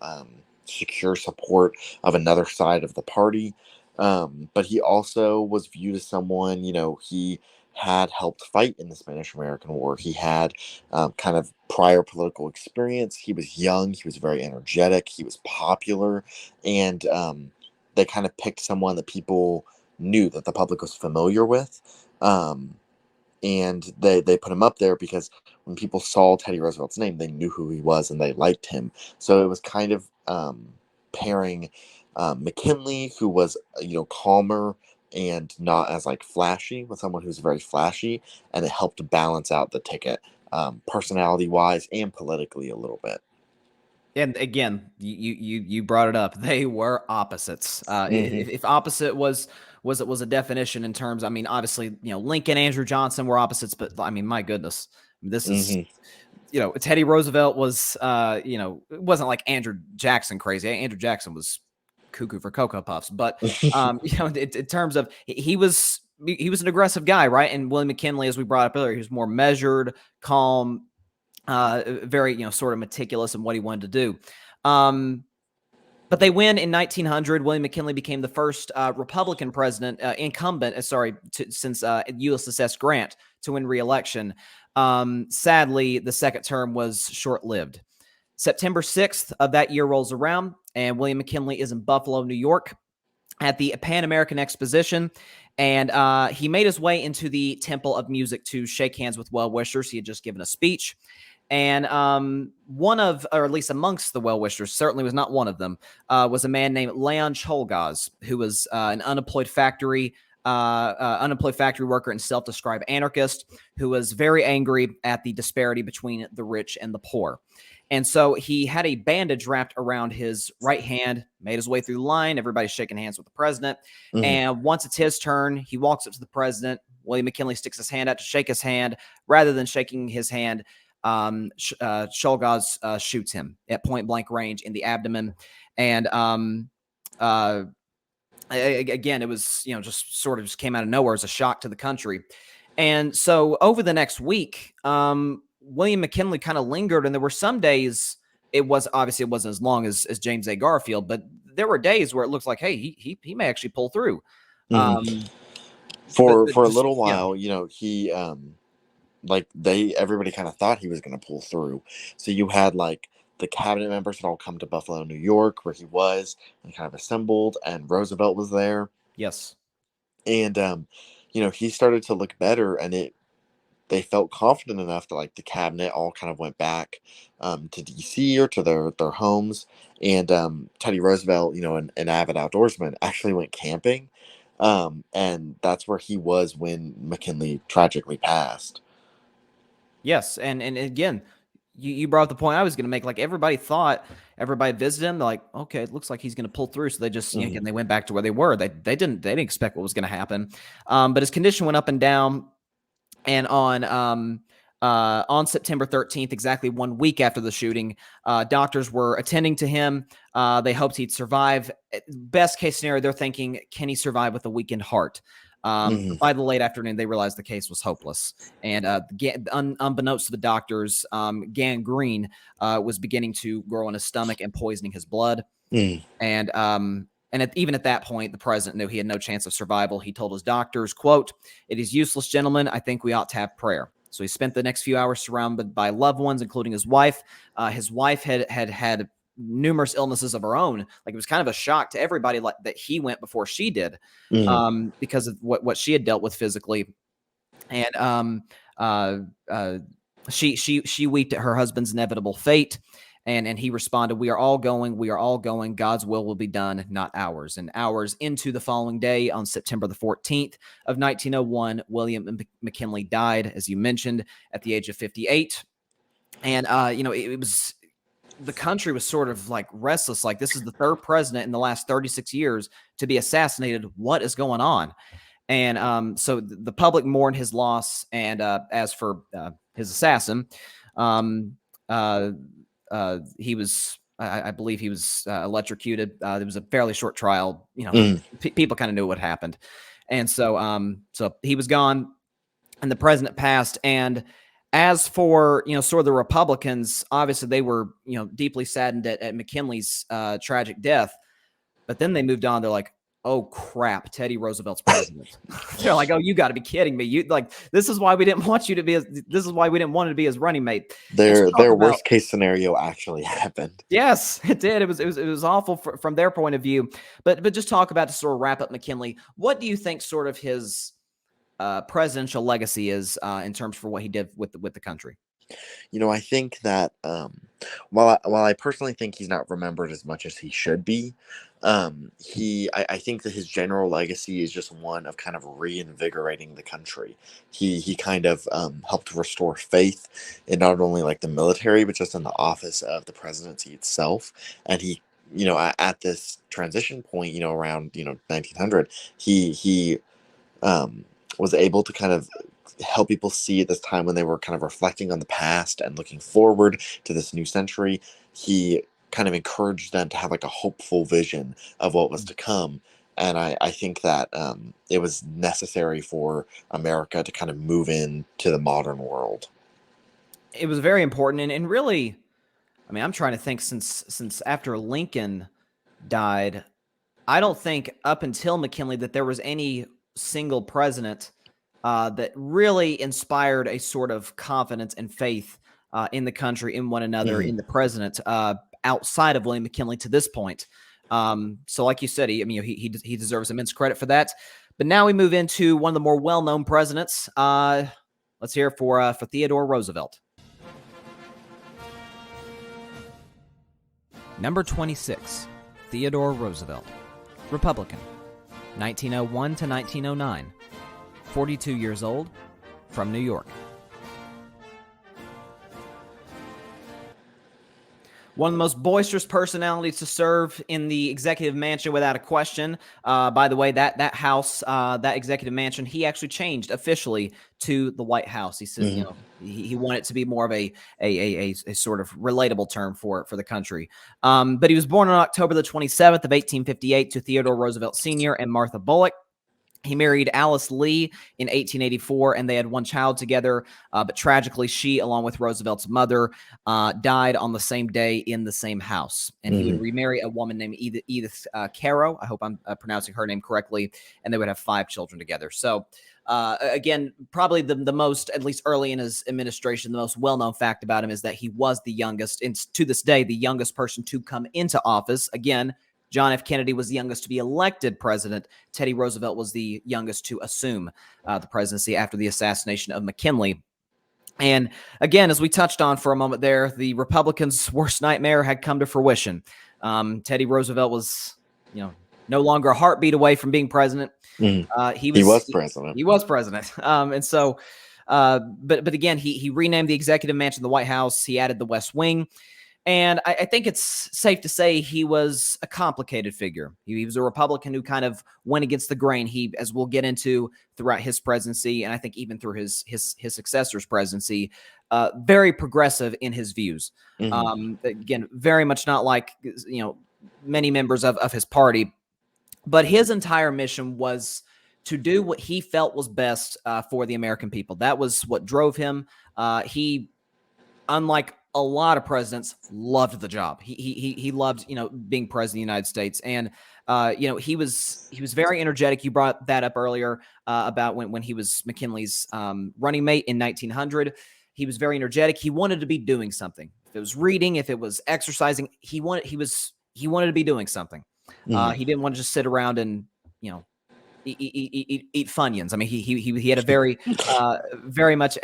secure support of another side of the party. But he also was viewed as someone, he had helped fight in the Spanish American War. He had kind of prior political experience. He was young. He was very energetic. He was popular. And they kind of picked someone that people knew, that the public was familiar with. And they put him up there because when people saw Teddy Roosevelt's name, they knew who he was and they liked him. So it was kind of pairing McKinley, who was calmer and not as like flashy, with someone who's very flashy, and it helped to balance out the ticket, personality wise and politically a little bit. And again, you brought it up. They were opposites. Hmm. If opposite was a definition in terms, I mean, obviously, Lincoln, Andrew Johnson were opposites, but I mean, my goodness, this is, Hmm. Teddy Roosevelt was, it wasn't like Andrew Jackson crazy. Andrew Jackson was cuckoo for Cocoa Puffs, but in terms of he was an aggressive guy, right? And William McKinley, as we brought up earlier, he was more measured, calm, very sort of meticulous in what he wanted to do. But they win in 1900. William McKinley became the first Republican president, incumbent, since Ulysses S. Grant to win re-election. Sadly, the second term was short-lived. September 6th of that year rolls around, and William McKinley is in Buffalo, New York, at the Pan American Exposition, and he made his way into the Temple of Music to shake hands with well-wishers. He had just given a speech. And one of, or at least amongst the well-wishers, certainly was not one of them, was a man named Leon Cholgaz, who was an unemployed factory worker and self-described anarchist, who was very angry at the disparity between the rich and the poor. And so he had a bandage wrapped around his right hand, made his way through the line. Everybody's shaking hands with the president. Hmm. And once it's his turn, he walks up to the president. William McKinley sticks his hand out to shake his hand. Rather than shaking his hand, Cholgaz shoots him at point blank range in the abdomen. And again, it was, just sort of just came out of nowhere as a shock to the country. And so over the next week, William McKinley kind of lingered, and there were some days it wasn't as long as James A. Garfield, but there were days where it looks like, hey, he may actually pull through. Hmm. But For a just little yeah, while, he everybody kind of thought he was going to pull through. So you had like the cabinet members had all come to Buffalo, New York, where he was, and kind of assembled, and Roosevelt was there. yes, And he started to look better, and they felt confident enough that like the cabinet all kind of went back to DC or to their homes. And Teddy Roosevelt, an avid outdoorsman, actually went camping. And that's where he was when McKinley tragically passed. yes, and again, you brought up the point I was going to make. Like everybody visited him. They're like, okay, it looks like he's going to pull through. So they just, Hmm. again, they went back to where they were. They didn't expect what was going to happen. But his condition went up and down. And on On September 13th, exactly 1 week after the shooting, doctors were attending to him. They hoped he'd survive. Best case scenario, they're thinking, can he survive with a weakened heart? By the late afternoon, they realized the case was hopeless. And unbeknownst to the doctors, gangrene was beginning to grow in his stomach and poisoning his blood. And even at that point, the president knew he had no chance of survival. He told his doctors, quote, "It is useless, gentlemen. I think we ought to have prayer." So he spent the next few hours surrounded by loved ones, including his wife. His wife had numerous illnesses of her own. Like, it was kind of a shock to everybody that he went before she did, because of what she had dealt with physically. And she wept at her husband's inevitable fate. And he responded, we are all going. God's will be done, not ours." And hours into the following day, on September the 14th of 1901, William McKinley died, as you mentioned, at the age of 58. And, it was, the country was sort of like restless. Like, this is the third president in the last 36 years to be assassinated. What is going on? And so the public mourned his loss. And as for his assassin, he was, I believe he was electrocuted. There was a fairly short trial. People kind of knew what happened. And so he was gone, and the president passed. And as for, sort of the Republicans, obviously they were, deeply saddened at McKinley's tragic death. But then they moved on. They're like, oh crap, Teddy Roosevelt's president. They're like, oh, you got to be kidding me. This is why we didn't want you to be this is why we didn't want him to be his running mate. Their worst case scenario actually happened. Yes, it did. It was awful from their point of view. But just talk about, to sort of wrap up McKinley, what do you think sort of his presidential legacy is in terms for what he did with the country? I think that while I personally think he's not remembered as much as he should be, I think that his general legacy is just one of kind of reinvigorating the country. He kind of helped restore faith in not only like the military, but just in the office of the presidency itself. And he, at this transition point, around 1900, he was able to kind of help people see at this time, when they were kind of reflecting on the past and looking forward to this new century. He kind of encouraged them to have like a hopeful vision of what was to come. And I think that it was necessary for America to kind of move into the modern world. It was very important. And really, I mean, I'm trying to think, since after Lincoln died, I don't think up until McKinley that there was any single president that really inspired a sort of confidence and faith in the country, in one another, in the president, outside of William McKinley to this point. So like you said, he deserves immense credit for that. But now we move into one of the more well-known presidents. Let's hear for Theodore Roosevelt. Number 26, Theodore Roosevelt, Republican, 1901 to 1909. 42 years old, from New York. One of the most boisterous personalities to serve in the executive mansion, without a question. By the way, that house, that executive mansion, he actually changed officially to the White House. He said, he wanted it to be more of a sort of relatable term for the country. But he was born on October the 27th of 1858 to Theodore Roosevelt Sr. and Martha Bullock. He married Alice Lee in 1884, and they had one child together. But tragically, she, along with Roosevelt's mother, died on the same day in the same house. And he would remarry a woman named Edith Caro. I hope I'm pronouncing her name correctly. And they would have 5 children together. So, again, probably the most, at least early in his administration, the most well-known fact about him is that he was the youngest, and to this day, the youngest person to come into office. Again, John F. Kennedy was the youngest to be elected president. Teddy Roosevelt was the youngest to assume the presidency after the assassination of McKinley. And again, as we touched on for a moment there, the Republicans' worst nightmare had come to fruition. Teddy Roosevelt was, no longer a heartbeat away from being president. He was president. He was president. And so, but again, he renamed the executive mansion the White House. He added the West Wing. And I think it's safe to say he was a complicated figure. He was a Republican who kind of went against the grain. He, as we'll get into throughout his presidency, and I think even through his successor's presidency, very progressive in his views. Again, very much not like many members of his party, but his entire mission was to do what he felt was best for the American people. That was what drove him. He, unlike a lot of presidents, loved the job. He loved being president of the United States, and he was very energetic. You brought that up earlier about when he was McKinley's running mate in 1900. He was very energetic. He wanted to be doing something. If it was reading, if it was exercising, he wanted to be doing something. He didn't want to just sit around and eat Funyuns. I mean, he had a very very much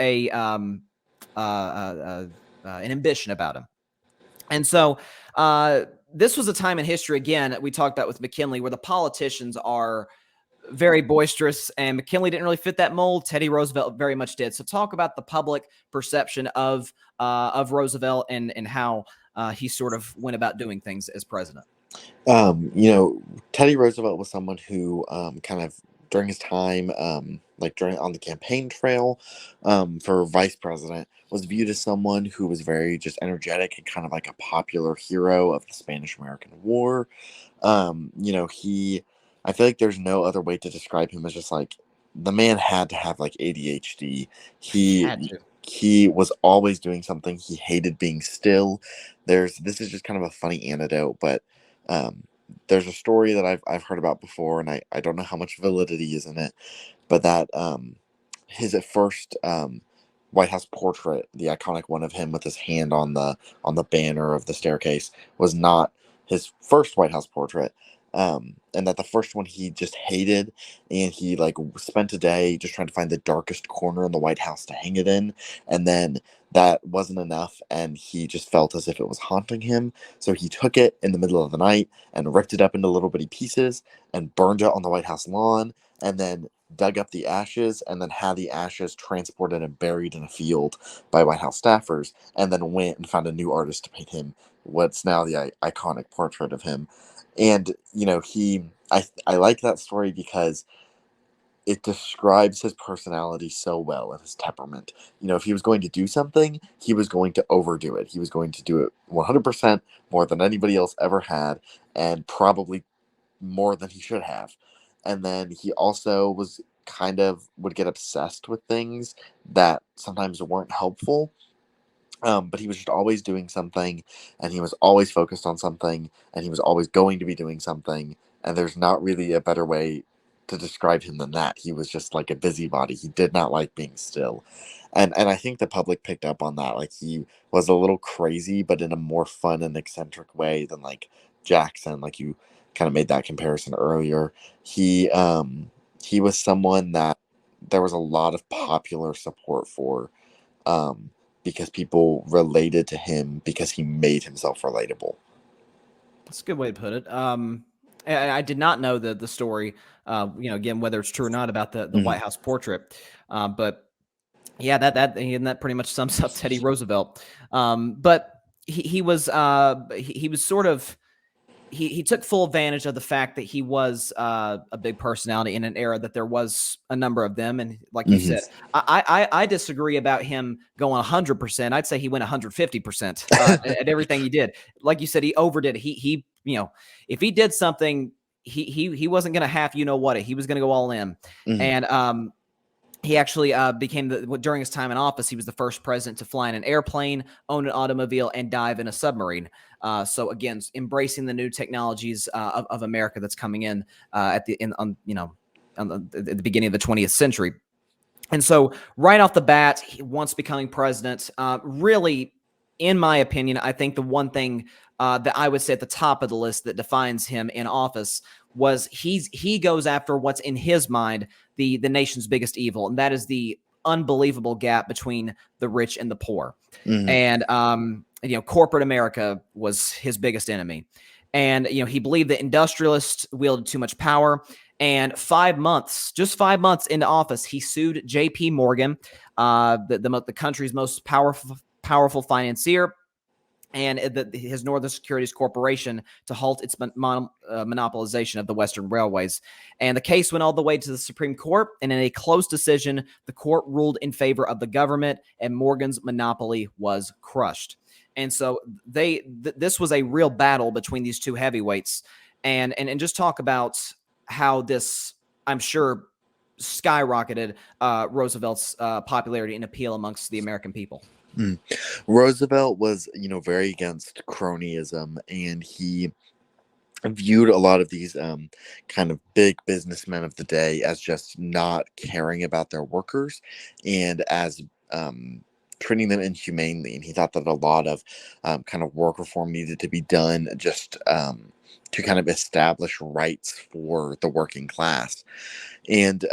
an ambition about him. And so this was a time in history, again, that we talked about with McKinley, where the politicians are very boisterous, and McKinley didn't really fit that mold. Teddy Roosevelt very much did. So talk about the public perception of Roosevelt and how he sort of went about doing things as president. Teddy Roosevelt was someone who kind of during his time, on the campaign trail for vice president, was viewed as someone who was very just energetic and kind of like a popular hero of the Spanish-American War. I feel like there's no other way to describe him as just like the man had to have like ADHD. He was always doing something. He hated being still. This is just kind of a funny anecdote, but there's a story that I've heard about before, and I don't know how much validity is in it, but that his first White House portrait, the iconic one of him with his hand on the banner of the staircase, was not his first White House portrait. And that the first one he just hated, and he spent a day just trying to find the darkest corner in the White House to hang it in, and then that wasn't enough, and he just felt as if it was haunting him. So he took it in the middle of the night and ripped it up into little bitty pieces and burned it on the White House lawn, and then dug up the ashes, and then had the ashes transported and buried in a field by White House staffers, and then went and found a new artist to paint him what's now the iconic portrait of him. And I like that story because it describes his personality so well and his temperament. If he was going to do something, he was going to overdo it. He was going to do it 100% more than anybody else ever had, and probably more than he should have. And then he also would get obsessed with things that sometimes weren't helpful. But he was just always doing something, and he was always focused on something, and he was always going to be doing something. And there's not really a better way to describe him than that. He was just like a busybody. He did not like being still. And I think the public picked up on that. Like, he was a little crazy, but in a more fun and eccentric way than like Jackson. Like, you kind of made that comparison earlier. He was someone that there was a lot of popular support for. Because people related to him because he made himself relatable. That's a good way to put it. I did not know the story, again, whether it's true or not, about the White House portrait. But yeah, that pretty much sums up Teddy Roosevelt. But he was sort of, he took full advantage of the fact that he was a big personality in an era that there was a number of them. And like you said, I disagree about him going 100%. I'd say he went 150% at everything he did. Like you said, he overdid it. He if he did something, he wasn't going to half, what he was going to go all in. And he actually became during his time in office, he was the first president to fly in an airplane, own an automobile, and dive in a submarine. So again, embracing the new technologies of America that's coming in at the beginning of the 20th century. And so right off the bat, once becoming president, really, in my opinion, I think the one thing that I would say at the top of the list that defines him in office was he goes after what's in his mind the nation's biggest evil, and that is the unbelievable gap between the rich and the poor. And corporate America was his biggest enemy. And he believed that industrialists wielded too much power. And 5 months, just 5 months into office, he sued J.P. Morgan, the country's most powerful financier. and his Northern Securities Corporation to halt its monopolization of the Western railways. And the case went all the way to the Supreme Court, and in a close decision, the court ruled in favor of the government, and Morgan's monopoly was crushed. And so this was a real battle between these two heavyweights, and just talk about how this, I'm sure, skyrocketed Roosevelt's popularity and appeal amongst the American people. Roosevelt was, very against cronyism, and he viewed a lot of these kind of big businessmen of the day as just not caring about their workers and as treating them inhumanely. And he thought that a lot of kind of work reform needed to be done just to kind of establish rights for the working class. And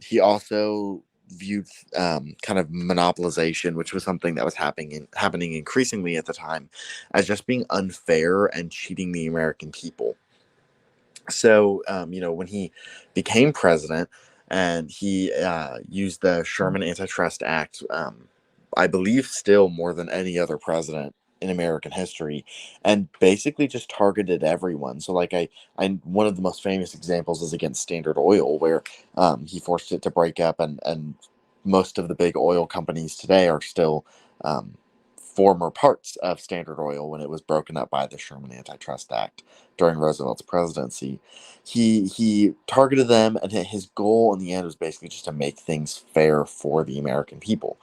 he also viewed kind of monopolization, which was something that was happening increasingly at the time, as just being unfair and cheating the American people. So, when he became president and he used the Sherman Antitrust Act, I believe still more than any other president in American history, and basically just targeted everyone. So like I one of the most famous examples is against Standard Oil, where he forced it to break up, and most of the big oil companies today are still former parts of Standard Oil when it was broken up by the Sherman Antitrust Act during Roosevelt's presidency. He targeted them, and his goal in the end was basically just to make things fair for the American people.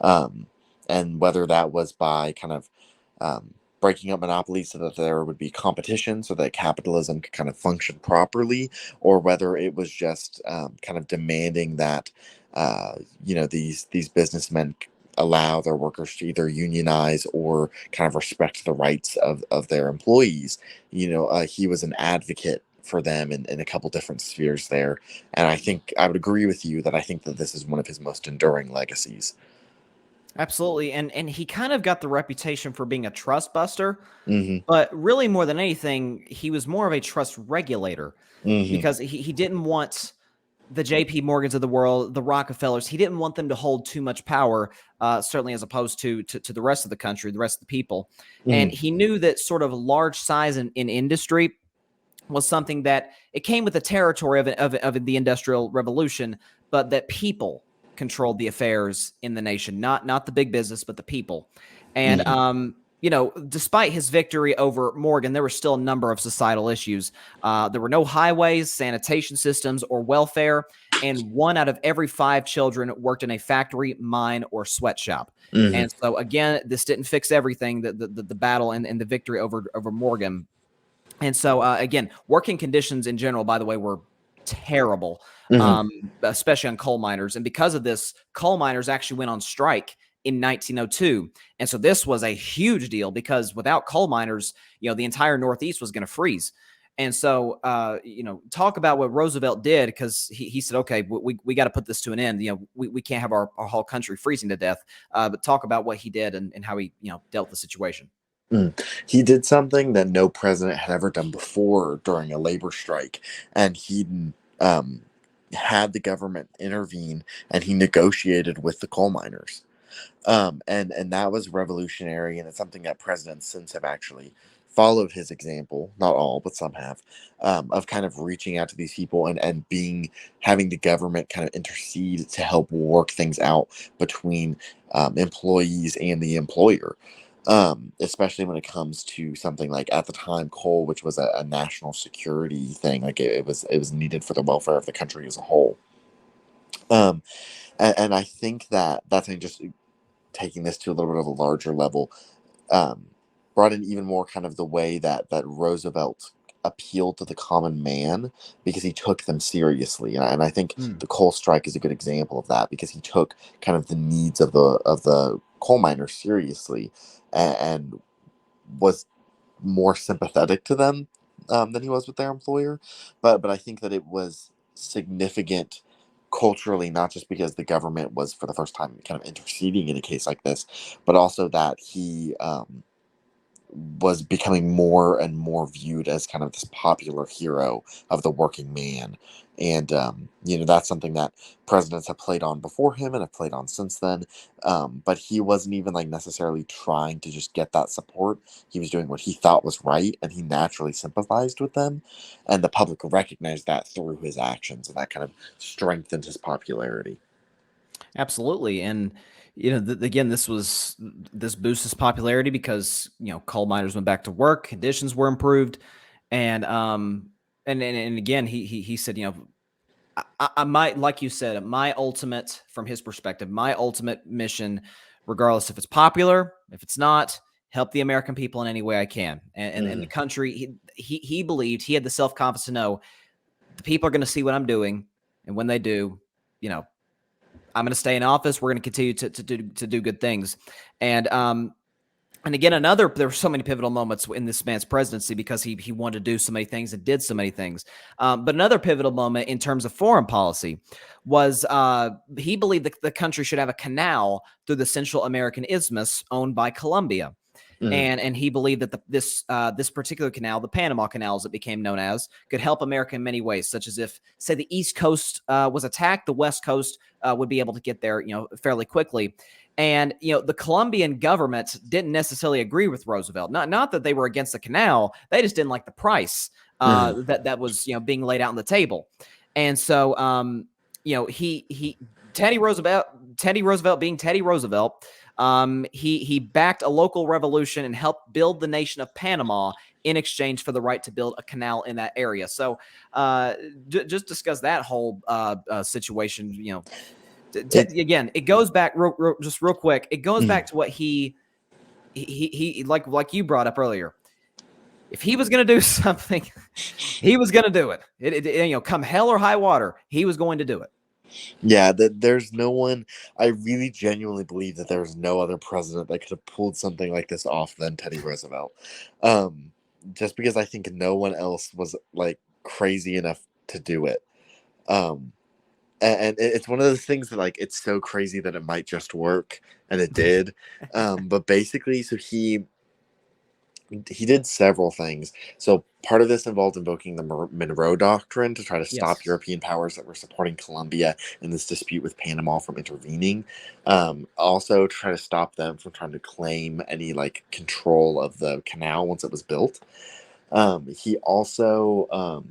And whether that was by kind of breaking up monopolies so that there would be competition so that capitalism could kind of function properly, or whether it was just kind of demanding that these businessmen allow their workers to either unionize or kind of respect the rights of their employees. He was an advocate for them in a couple different spheres there, and I think I would agree with you that I think that this is one of his most enduring legacies. Absolutely. And he kind of got the reputation for being a trust buster, Hmm. but really more than anything, he was more of a trust regulator, Hmm. because he didn't want the JP Morgans of the world, the Rockefellers, he didn't want them to hold too much power, certainly as opposed to the rest of the country, the rest of the people. And Hmm. he knew that sort of large size in industry was something that it came with the territory of the Industrial Revolution, but that people controlled the affairs in the nation, not the big business, but the people. And Hmm. despite his victory over Morgan, there were still a number of societal issues. There were no highways, sanitation systems, or welfare, and 1 out of every 5 children worked in a factory, mine, or sweatshop. Hmm. And so again, this didn't fix everything. The battle and the victory over Morgan. And so, again, working conditions in general, by the way, were terrible, Hmm. especially on coal miners. And because of this, coal miners actually went on strike in 1902. And so this was a huge deal, because without coal miners, the entire Northeast was going to freeze. And so, talk about what Roosevelt did, because he said, okay, we got to put this to an end. We can't have our whole country freezing to death. But talk about what he did and how he, dealt with the situation. He did something that no president had ever done before during a labor strike, and he um, had the government intervene, and he negotiated with the coal miners. And that was revolutionary, and it's something that presidents since have actually followed his example. Not all, but some have, of kind of reaching out to these people and having the government kind of intercede to help work things out between employees and the employer. Especially when it comes to something like, at the time, coal, which was a national security thing. Like it was needed for the welfare of the country as a whole. Um, and I think that's just taking this to a little bit of a larger level, um, brought in even more kind of the way that Roosevelt appealed to the common man, because he took them seriously, and I think Mm. the coal strike is a good example of that, because he took kind of the needs of the coal miners seriously, and was more sympathetic to them than he was with their employer. But I think that it was significant culturally, not just because the government was for the first time kind of interceding in a case like this, but also that he was becoming more and more viewed as kind of this popular hero of the working man. And that's something that presidents have played on before him and have played on since then. But he wasn't even like necessarily trying to just get that support. He was doing what he thought was right, and he naturally sympathized with them, and the public recognized that through his actions, and that kind of strengthened his popularity. Absolutely. And, again, this boosts his popularity because, coal miners went back to work, conditions were improved. And, and again, he said, I might, like you said, from his perspective, my ultimate mission, regardless if it's popular, if it's not, help the American people in any way I can. And the country, he believed, he had the self-confidence to know the people are going to see what I'm doing. And when they do, I'm going to stay in office. We're going to continue to do good things. And again, there were so many pivotal moments in this man's presidency because he wanted to do so many things and did so many things. But another pivotal moment in terms of foreign policy was he believed that the country should have a canal through the Central American Isthmus owned by Colombia. And he believed that this particular canal, the Panama Canal, as it became known as, could help America in many ways, such as if, say, the East Coast was attacked, the West Coast would be able to get there, fairly quickly. And the Colombian government didn't necessarily agree with Roosevelt. Not that they were against the canal, they just didn't like the price that was being laid out on the table. And so Teddy Roosevelt being Teddy Roosevelt. He backed a local revolution and helped build the nation of Panama in exchange for the right to build a canal in that area. So just discuss that whole situation. Again, it goes back just real quick. It goes back to what he like you brought up earlier. If he was going to do something, he was going to do it. Come hell or high water, he was going to do it. Yeah, there's no one. I really genuinely believe that there's no other president that could have pulled something like this off than Teddy Roosevelt. Just because I think no one else was like crazy enough to do it. And it's one of those things that like it's so crazy that it might just work, and it did. But basically, so he did several things. So part of this involved invoking the Monroe Doctrine to try to stop Yes. European powers that were supporting Colombia in this dispute with Panama from intervening. Also to try to stop them from trying to claim any like control of the canal once it was built. He also,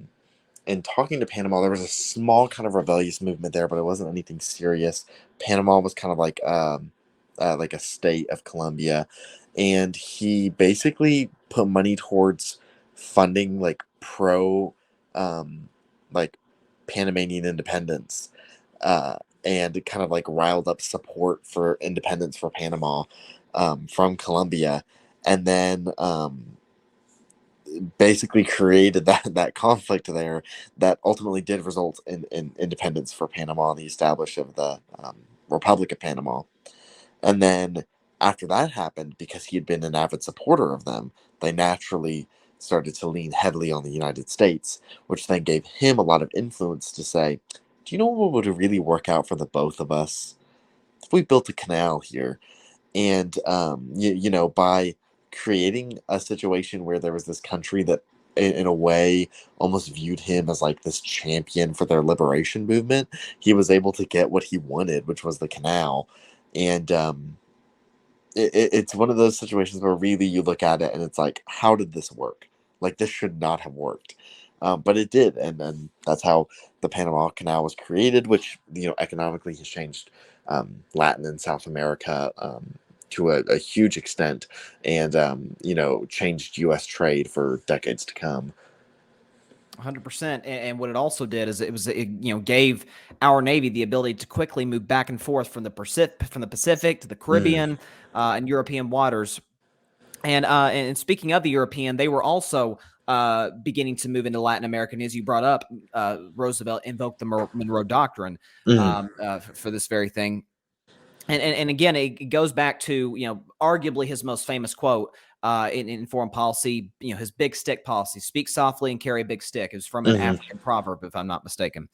in talking to Panama, there was a small kind of rebellious movement there, but it wasn't anything serious. Panama was kind of like a state of Colombia, and he basically put money towards funding like like Panamanian independence, and it kind of like riled up support for independence for Panama from Colombia, and then basically created that conflict there that ultimately did result in independence for Panama and the establishment of the Republic of Panama. And then after that happened, because he had been an avid supporter of them, they naturally started to lean heavily on the United States, which then gave him a lot of influence to say, do you know what would really work out for the both of us? If we built a canal here, and by creating a situation where there was this country that in a way almost viewed him as like this champion for their liberation movement, he was able to get what he wanted, which was the canal. And it's one of those situations where really you look at it and it's like, how did this work? Like, this should not have worked. But it did, and that's how the Panama Canal was created, which economically has changed Latin and South America to a huge extent, and changed U.S. trade for decades to come. 100%. And what it also did is it gave our Navy the ability to quickly move back and forth from the Pacific to the Caribbean and European waters. And speaking of the European, they were also beginning to move into Latin America. And as you brought up, Roosevelt invoked the Monroe Doctrine for this very thing. And again, it goes back to arguably his most famous quote in foreign policy. His big stick policy: "Speak softly and carry a big stick." It was from an African proverb, if I'm not mistaken.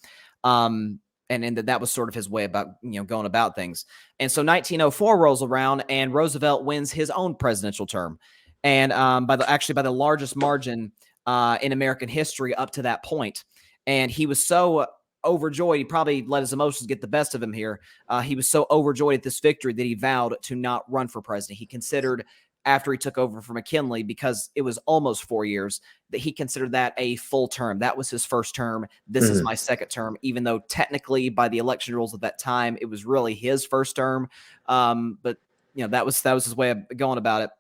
And that was sort of his way about going about things. And so 1904 rolls around, and Roosevelt wins his own presidential term, and by the largest margin in American history up to that point. And he was so overjoyed. He probably let his emotions get the best of him here. He was so overjoyed at this victory that he vowed to not run for president. He considered, after he took over for McKinley, because it was almost 4 years, that he considered that a full term. That was his first term. This is my second term, even though technically by the election rules at that time, it was really his first term. But that was his way of going about it.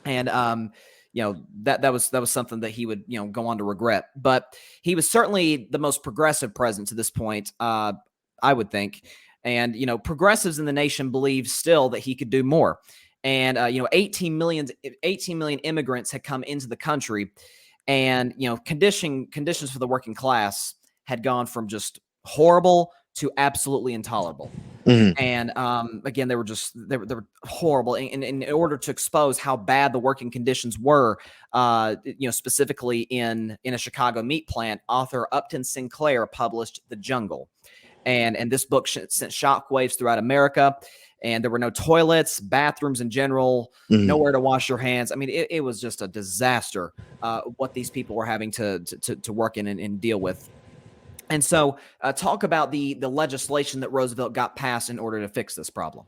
And that was something that he would go on to regret. But he was certainly the most progressive president to this point, I would think. And progressives in the nation believe still that he could do more. And 18 million immigrants had come into the country, and conditions for the working class had gone from just horrible to absolutely intolerable. Mm-hmm. And again, they were horrible. And in order to expose how bad the working conditions were, specifically in a Chicago meat plant, author Upton Sinclair published The Jungle, and this book sent shockwaves throughout America. And there were no toilets, bathrooms in general, nowhere to wash your hands. I mean, it was just a disaster what these people were having to work in and deal with. And so talk about the legislation that Roosevelt got passed in order to fix this problem.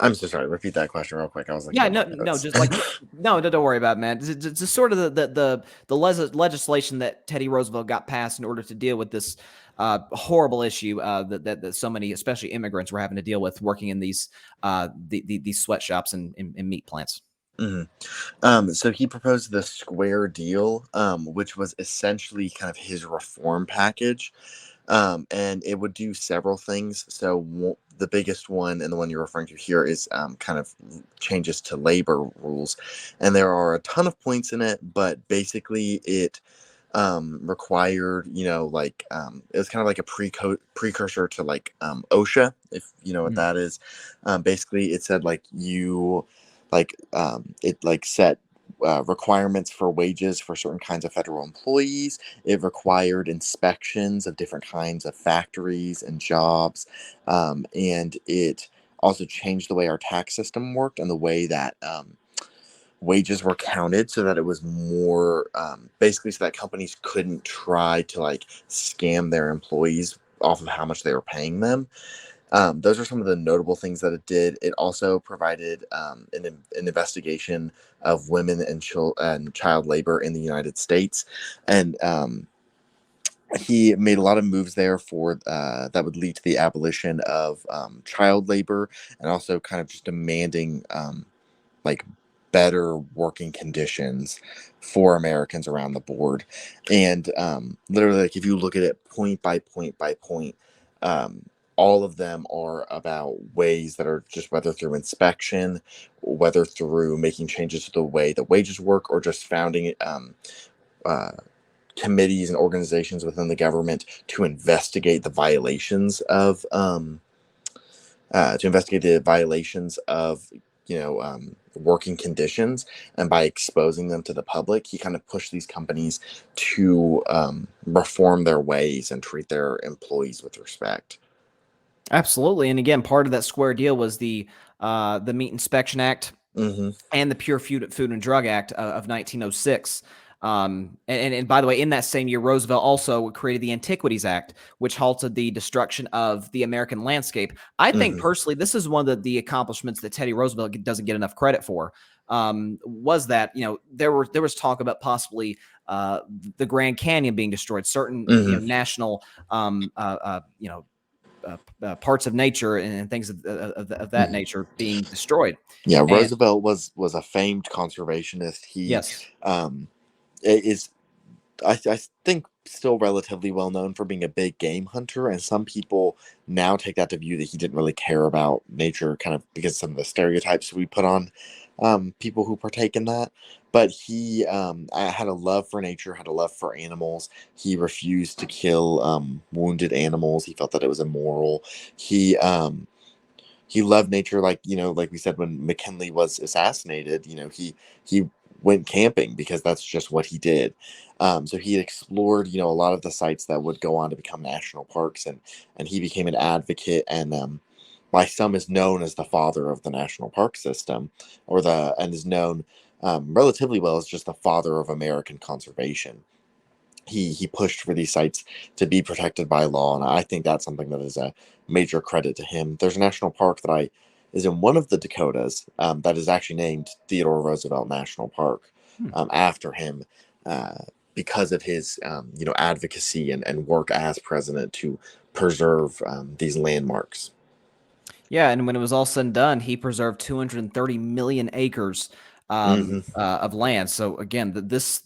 I'm so sorry. Repeat that question real quick. I was like, no, don't worry about it, man. Just sort of the legislation that Teddy Roosevelt got passed in order to deal with this horrible issue that so many, especially immigrants, were having to deal with working in these sweatshops and meat plants. So he proposed the Square Deal, which was essentially kind of his reform package. And it would do several things. So the biggest one, and the one you're referring to here, is kind of changes to labor rules. And there are a ton of points in it, but basically it required, it was kind of like a precursor to like OSHA, if you know what that is. Basically, it said it set requirements for wages for certain kinds of federal employees. It required inspections of different kinds of factories and jobs. And it also changed the way our tax system worked and the way that wages were counted, so that it was more basically so that companies couldn't try to scam their employees off of how much they were paying them. Those are some of the notable things that it did. It also provided an investigation of women and child labor in the United States. And he made a lot of moves there for that would lead to the abolition of child labor, and also kind of just demanding better working conditions for Americans around the board. And literally, if you look at it point by point by point, all of them are about ways that are just, whether through inspection, whether through making changes to the way the wages work, or just founding committees and organizations within the government to investigate the violations of working conditions. And by exposing them to the public, he kind of pushed these companies to reform their ways and treat their employees with respect. Absolutely. And again, part of that Square Deal was the Meat Inspection Act and the Pure Food and Drug Act of 1906. And by the way, in that same year, Roosevelt also created the Antiquities Act, which halted the destruction of the American landscape. I think personally, this is one of the accomplishments that Teddy Roosevelt doesn't get enough credit for. Was that there was talk about possibly the Grand Canyon being destroyed, certain national parts of nature and things of that nature being destroyed. Yeah, Roosevelt was a famed conservationist. He is, I think, still relatively well known for being a big game hunter, and some people now take that to view that he didn't really care about nature, kind of because of some of the stereotypes we put on people who partake in that. But he had a love for nature, had a love for animals. He refused to kill wounded animals. He felt that it was immoral. He loved nature, like we said, when McKinley was assassinated, he went camping because that's just what he did. So he had explored, a lot of the sites that would go on to become national parks, and he became an advocate, and by some is known as the father of the national park system, and is known relatively well as just the father of American conservation. he pushed for these sites to be protected by law, and I think that's something that is a major credit to him. There's a national park that is in one of the Dakotas that is actually named Theodore Roosevelt National Park after him. Because of his advocacy and work as president to preserve these landmarks. Yeah, and when it was all said and done, he preserved 230 million acres of land. So again, this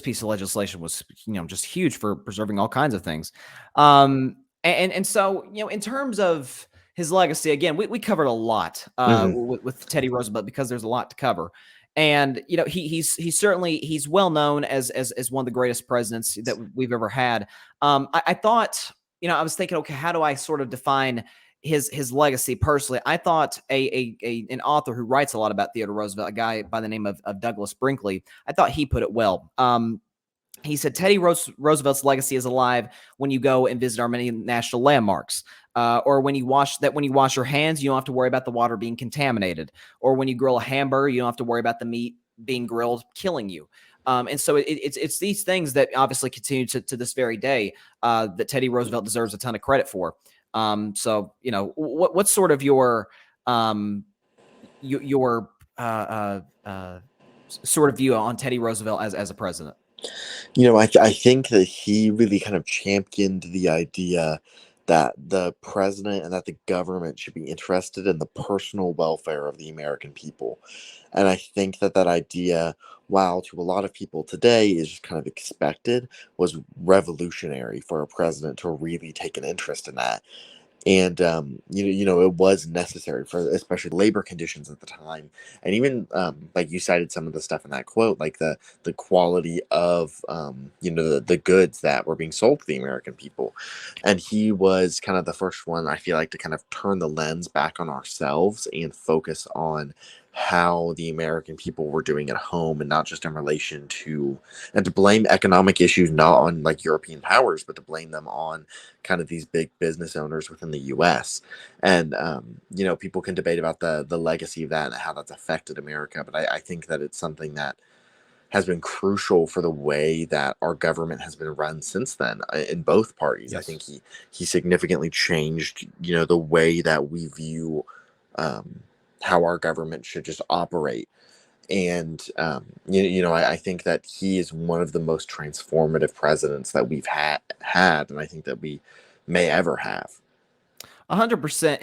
piece of legislation was just huge for preserving all kinds of things. And so in terms of his legacy, again, we covered a lot with Teddy Roosevelt because there's a lot to cover. And he's certainly well known as one of the greatest presidents that we've ever had. I thought I was thinking, okay, how do I sort of define his legacy personally? I thought an author who writes a lot about Theodore Roosevelt, a guy by the name of Douglas Brinkley, I thought he put it well. He said, Teddy Roosevelt's legacy is alive when you go and visit our many national landmarks, or when you wash your hands, you don't have to worry about the water being contaminated, or when you grill a hamburger, you don't have to worry about the meat being grilled killing you. And so it's these things that obviously continue to this very day that Teddy Roosevelt deserves a ton of credit for. So what's sort of your sort of view on Teddy Roosevelt as a president? I think that he really kind of championed the idea that the president and that the government should be interested in the personal welfare of the American people. And I think that idea, while to a lot of people today is just kind of expected, was revolutionary for a president to really take an interest in that. And it was necessary for especially labor conditions at the time, and even like you cited some of the stuff in that quote, like the quality of the goods that were being sold to the American people. And he was kind of the first one, I feel like, to kind of turn the lens back on ourselves and focus on how the American people were doing at home, and not just in relation to, and to blame economic issues not on like European powers, but to blame them on kind of these big business owners within the U.S. And people can debate about the legacy of that and how that's affected America, but I think that it's something that has been crucial for the way that our government has been run since then in both parties. Yes. I think he significantly changed the way that we view how our government should just operate. And I think that he is one of the most transformative presidents that we've had, and I think that we may ever have. 100%.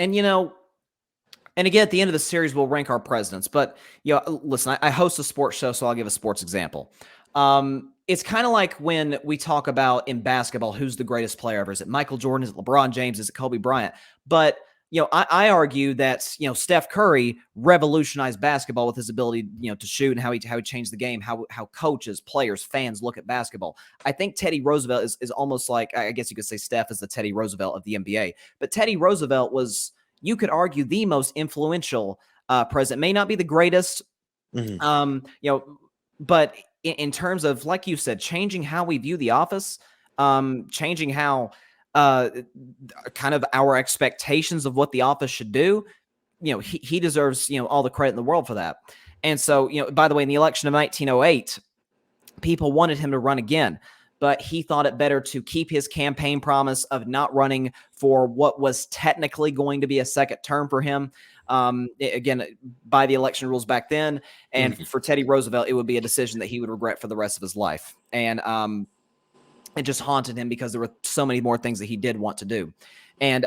And again, at the end of the series, we'll rank our presidents. But listen, I host a sports show, so I'll give a sports example. It's kind of like when we talk about in basketball, who's the greatest player ever? Is it Michael Jordan? Is it LeBron James? Is it Kobe Bryant? But I argue that Steph Curry revolutionized basketball with his ability to shoot, and how he changed the game, how coaches, players, fans look at basketball. I think Teddy Roosevelt is almost like, I guess you could say Steph is the Teddy Roosevelt of the NBA. But Teddy Roosevelt was, you could argue, the most influential president. May not be the greatest, but in terms of, like you said, changing how we view the office, changing how kind of our expectations of what the office should do, he deserves, all the credit in the world for that. And so, by the way, in the election of 1908, people wanted him to run again, but he thought it better to keep his campaign promise of not running for what was technically going to be a second term for him. Again, by the election rules back then. And for Teddy Roosevelt, it would be a decision that he would regret for the rest of his life. And it just haunted him because there were so many more things that he did want to do. And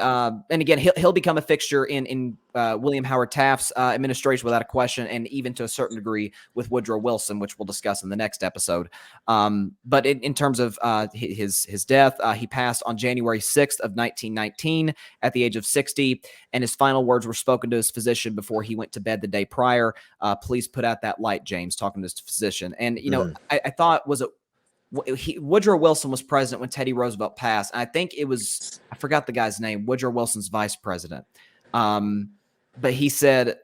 again, he'll become a fixture in William Howard Taft's administration without a question, and even to a certain degree with Woodrow Wilson, which we'll discuss in the next episode. But in terms of his death, he passed on January 6th of 1919 at the age of 60, and his final words were spoken to his physician before he went to bed the day prior. Please put out that light, James, talking to his physician. And I thought, Woodrow Wilson was president when Teddy Roosevelt passed. And I think it was, I forgot the guy's name, Woodrow Wilson's vice president. But he said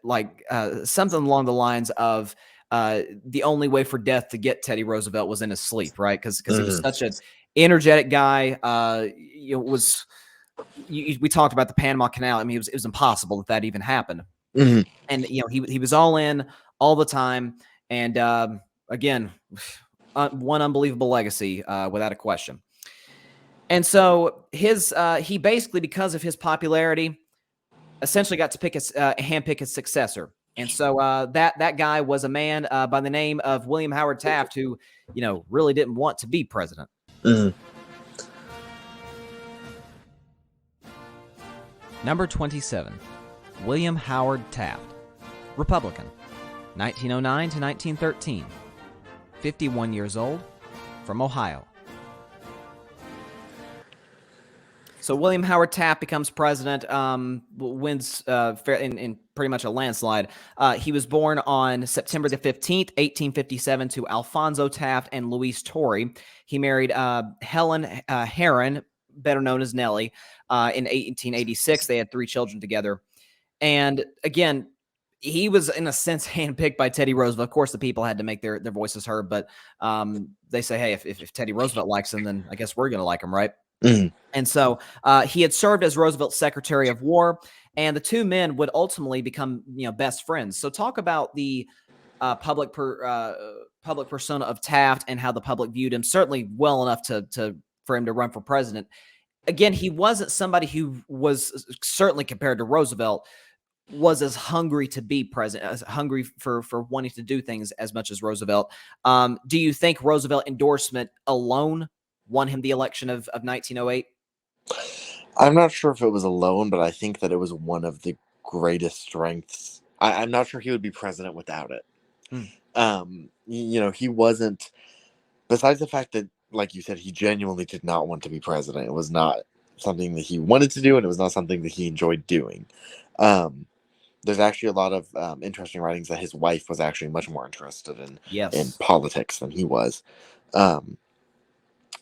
something along the lines of the only way for death to get Teddy Roosevelt was in his sleep, right? Because he was such an energetic guy. We talked about the Panama Canal. I mean, it was impossible that even happened. And he was all in all the time. And again, one unbelievable legacy, without a question. And so he basically, because of his popularity, essentially got to handpick his successor. And so that guy was a man by the name of William Howard Taft, who, really didn't want to be president. Mhm. Number 27, William Howard Taft, Republican, 1909 to 1913, 51 years old, from Ohio. So William Howard Taft becomes president, wins in pretty much a landslide. He was born on September the 15th, 1857, to Alphonso Taft and Louise Torrey. He married Helen Herron, better known as Nellie, in 1886. They had 3 children together. And again, he was, in a sense, handpicked by Teddy Roosevelt. Of course, the people had to make their voices heard, but they say, hey, if Teddy Roosevelt likes him, then I guess we're going to like him, right? Mhm. And so he had served as Roosevelt's Secretary of War, and the 2 men would ultimately become, best friends. So talk about the public persona of Taft and how the public viewed him. Certainly well enough for him to run for president. Again, he wasn't somebody who was, certainly compared to Roosevelt, was as hungry to be president, as hungry for wanting to do things as much as Roosevelt. Do you think Roosevelt endorsement alone won him the election of 1908? I'm not sure if it was alone, but I think that it was one of the greatest strengths. I'm not sure he would be president without it. He wasn't, besides the fact that, like you said, he genuinely did not want to be president. It was not something that he wanted to do, and it was not something that he enjoyed doing. There's actually a lot of interesting writings that his wife was actually much more interested in politics than he was.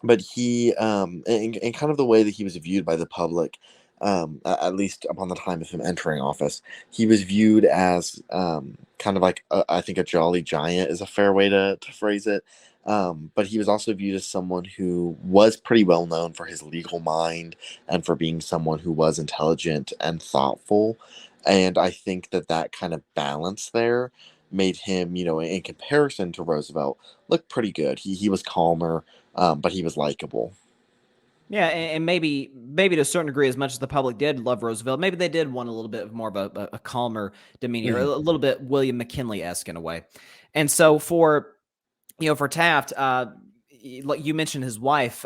But he, in kind of the way that he was viewed by the public, at least upon the time of him entering office, he was viewed as kind of like, I think a jolly giant is a fair way to phrase it. But he was also viewed as someone who was pretty well known for his legal mind and for being someone who was intelligent and thoughtful. And I think that kind of balance there made him, in comparison to Roosevelt, look pretty good. He was calmer, but he was likable. Yeah, and maybe to a certain degree, as much as the public did love Roosevelt, maybe they did want a little bit more of a calmer demeanor, Mhm. a little bit William McKinley-esque in a way. And so for Taft, like you mentioned, his wife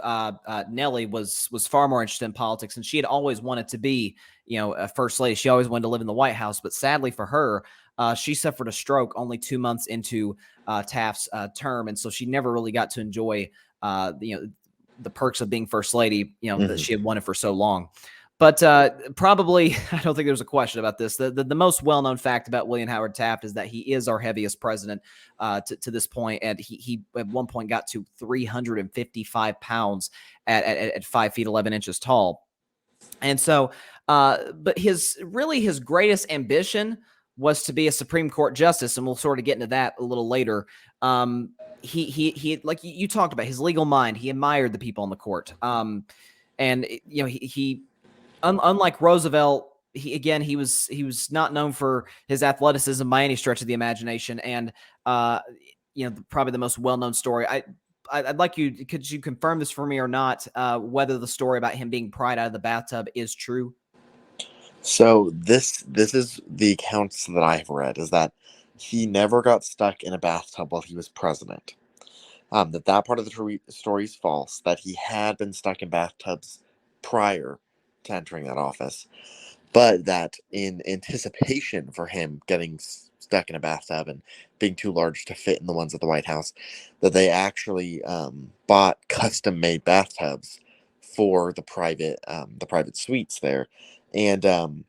Nellie was far more interested in politics, and she had always wanted to be a first lady. She always wanted to live in the White House, but sadly for her, she suffered a stroke only 2 months into Taft's term, and so she never really got to enjoy the perks of being first lady, that she had wanted for so long. But probably, I don't think there's a question about this. The most well-known fact about William Howard Taft is that he is our heaviest president to this point, and he at one point got to 355 pounds at 5 feet 11 inches tall. And so, but his greatest ambition was to be a Supreme Court justice, and we'll sort of get into that a little later. He like you talked about his legal mind. He admired the people on the court. And he unlike Roosevelt, he was not known for his athleticism by any stretch of the imagination. And probably the most well-known story. I'd like you, could you confirm this for me or not, whether the story about him being pried out of the bathtub is true? So this is the accounts that I've read, is that he never got stuck in a bathtub while he was president. That part of the story is false. That he had been stuck in bathtubs prior to entering that office, but that in anticipation for him getting stuck in a bathtub and being too large to fit in the ones at the White House, that they actually bought custom-made bathtubs for the private suites there, and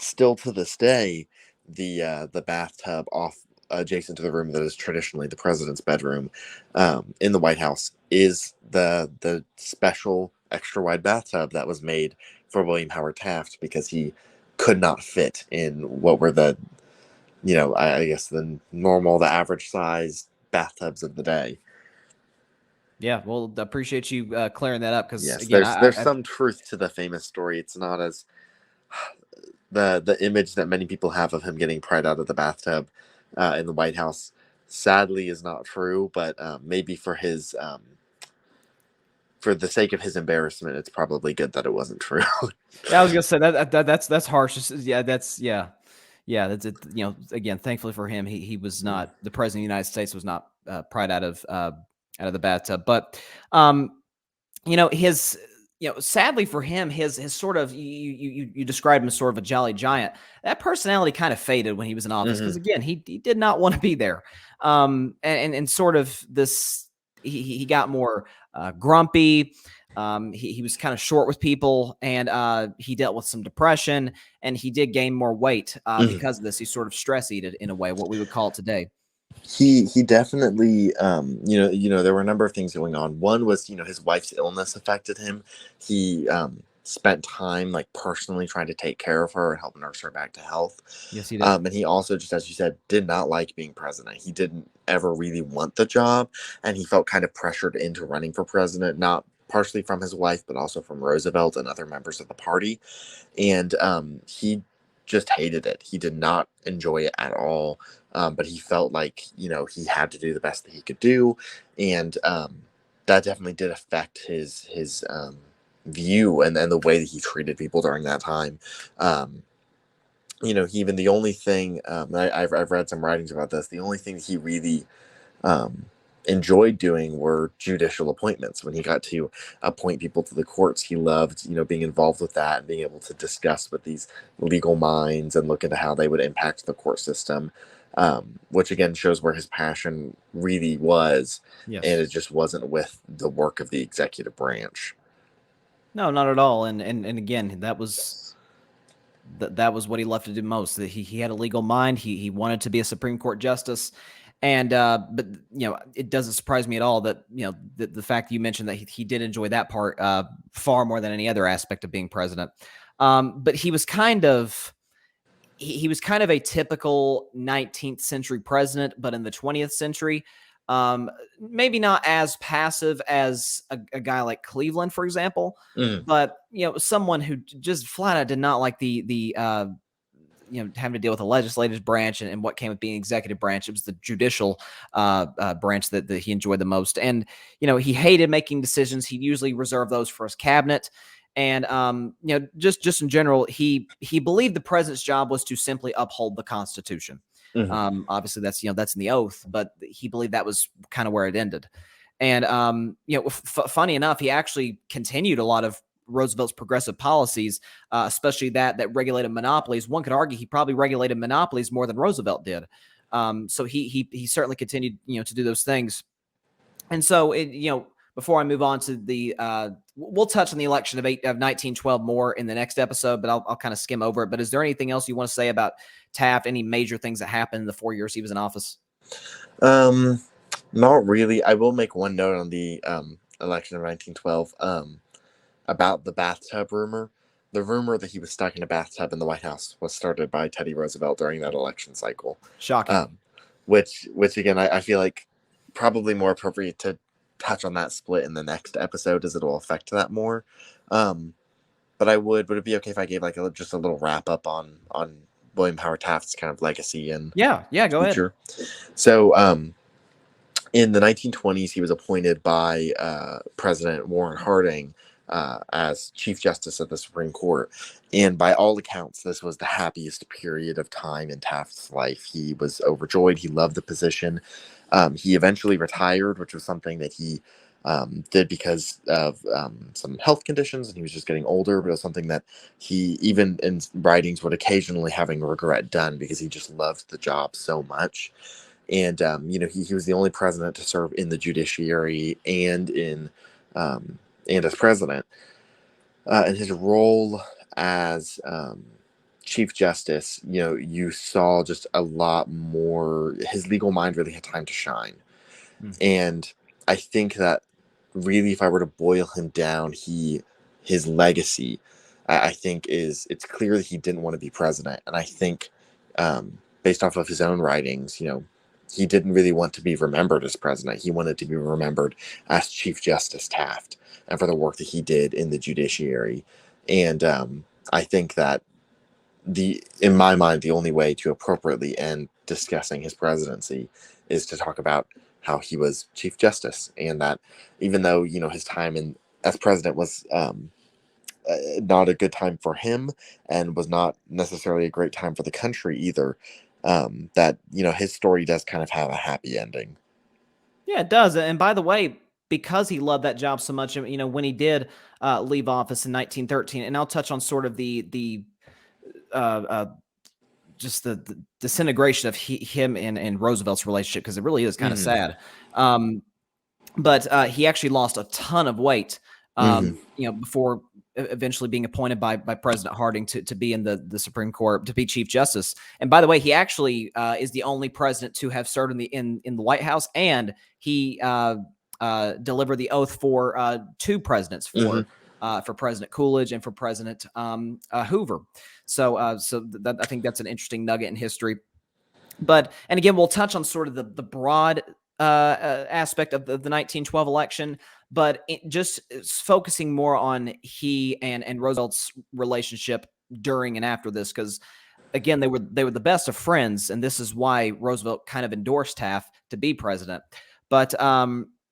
still to this day, the bathtub off adjacent to the room that is traditionally the president's bedroom in the White House is the special extra wide bathtub that was made for William Howard Taft because he could not fit in what were I guess the average size bathtubs of the day. Yeah, well, I appreciate you clearing that up, because Yes, again, there's some truth to the famous story. It's not as the image that many people have of him getting pried out of the bathtub in the White House sadly is not true, but maybe for his for the sake of his embarrassment, it's probably good that it wasn't true. Yeah, I was gonna say that's harsh. Yeah, that's it. Again, thankfully for him, he was not the president of the United States was not pried out of the bathtub. But his sadly for him, his sort of you described him as sort of a jolly giant. That personality kind of faded when he was in office because again, he did not want to be there. And sort of this he got more grumpy. He was kind of short with people, and he dealt with some depression, and he did gain more weight because of this. He sort of stress-eated in a way, what we would call it today. He definitely there were a number of things going on. One was his wife's illness affected him. He spent time like personally trying to take care of her and help nurse her back to health. Yes, he did. And he also, just as you said, did not like being president. He didn't ever really want the job, and he felt kind of pressured into running for president, not partially from his wife, but also from Roosevelt and other members of the party. And he just hated it. He did not enjoy it at all. But he felt like, he had to do the best that he could do. And that definitely did affect his view and the way that he treated people during that time. Even the only thing, I've read some writings about this, the only thing he really enjoyed doing were judicial appointments. When he got to appoint people to the courts, he loved being involved with that and being able to discuss with these legal minds and look into how they would impact the court system, which again shows where his passion really was. Yes. And it just wasn't with the work of the executive branch. No, not at all. And again, that was what he loved to do most. That he had a legal mind. He wanted to be a Supreme Court justice. And but it doesn't surprise me at all that the fact that you mentioned that he did enjoy that part far more than any other aspect of being president. But he was kind of a typical 19th century president, but in the 20th century, maybe not as passive as a guy like Cleveland, for example, but someone who just flat out did not like the having to deal with the legislative branch and what came with being executive branch. It was the judicial branch that he enjoyed the most. And, he hated making decisions. He usually reserved those for his cabinet. And, just in general, he believed the president's job was to simply uphold the Constitution. Obviously that's in the oath, but he believed that was kind of where it ended. And, funny enough, he actually continued a lot of Roosevelt's progressive policies, especially that regulated monopolies. One could argue he probably regulated monopolies more than Roosevelt did. So he certainly continued, to do those things. And so, before I move on to the, we'll touch on the election of 1912 more in the next episode, but I'll kind of skim over it. But is there anything else you want to say about Taft? Any major things that happened in the 4 years he was in office? Not really. I will make one note on the election of 1912. About the bathtub rumor. The rumor that he was stuck in a bathtub in the White House was started by Teddy Roosevelt during that election cycle. Shocking. Which again, I feel like probably more appropriate to touch on that split in the next episode, as it'll affect that more. But would it be okay if I gave just a little wrap up on William Howard Taft's kind of legacy and go future? ahead. So in the 1920s, he was appointed by President Warren Harding as Chief Justice of the Supreme Court. And by all accounts, this was the happiest period of time in Taft's life. He was overjoyed. He loved the position. He eventually retired, which was something that he did because of some health conditions, and he was just getting older. But it was something that he, even in writings, would occasionally having regret done because he just loved the job so much. And, he was the only president to serve in the judiciary and and as president. And his role as Chief Justice, you saw just a lot more. His legal mind really had time to shine. And I think that really, if I were to boil him down, his legacy, I think it's clear that he didn't want to be president. And I think based off of his own writings, he didn't really want to be remembered as president. He wanted to be remembered as Chief Justice Taft and for the work that he did in the judiciary. And I think that in my mind, the only way to appropriately end discussing his presidency is to talk about how he was Chief Justice, and that even though, his time as president was not a good time for him and was not necessarily a great time for the country either, that, his story does kind of have a happy ending. Yeah, it does. And by the way, because he loved that job so much, when he did leave office in 1913, and I'll touch on sort of the uh, uh, just the disintegration of him and Roosevelt's relationship, because it really is kind of Hmm. sad. But he actually lost a ton of weight, Hmm. before eventually being appointed by President Harding to be in the Supreme Court, to be Chief Justice. And by the way, he actually is the only president to have served in the White House, and he delivered the oath for two presidents, Hmm. for President Coolidge and for President Hoover. So I think that's an interesting nugget in history. And again, we'll touch on sort of the broad aspect of the 1912 election, but just focusing more on he and Roosevelt's relationship during and after this, because again, they were the best of friends, and this is why Roosevelt kind of endorsed Taft to be president. But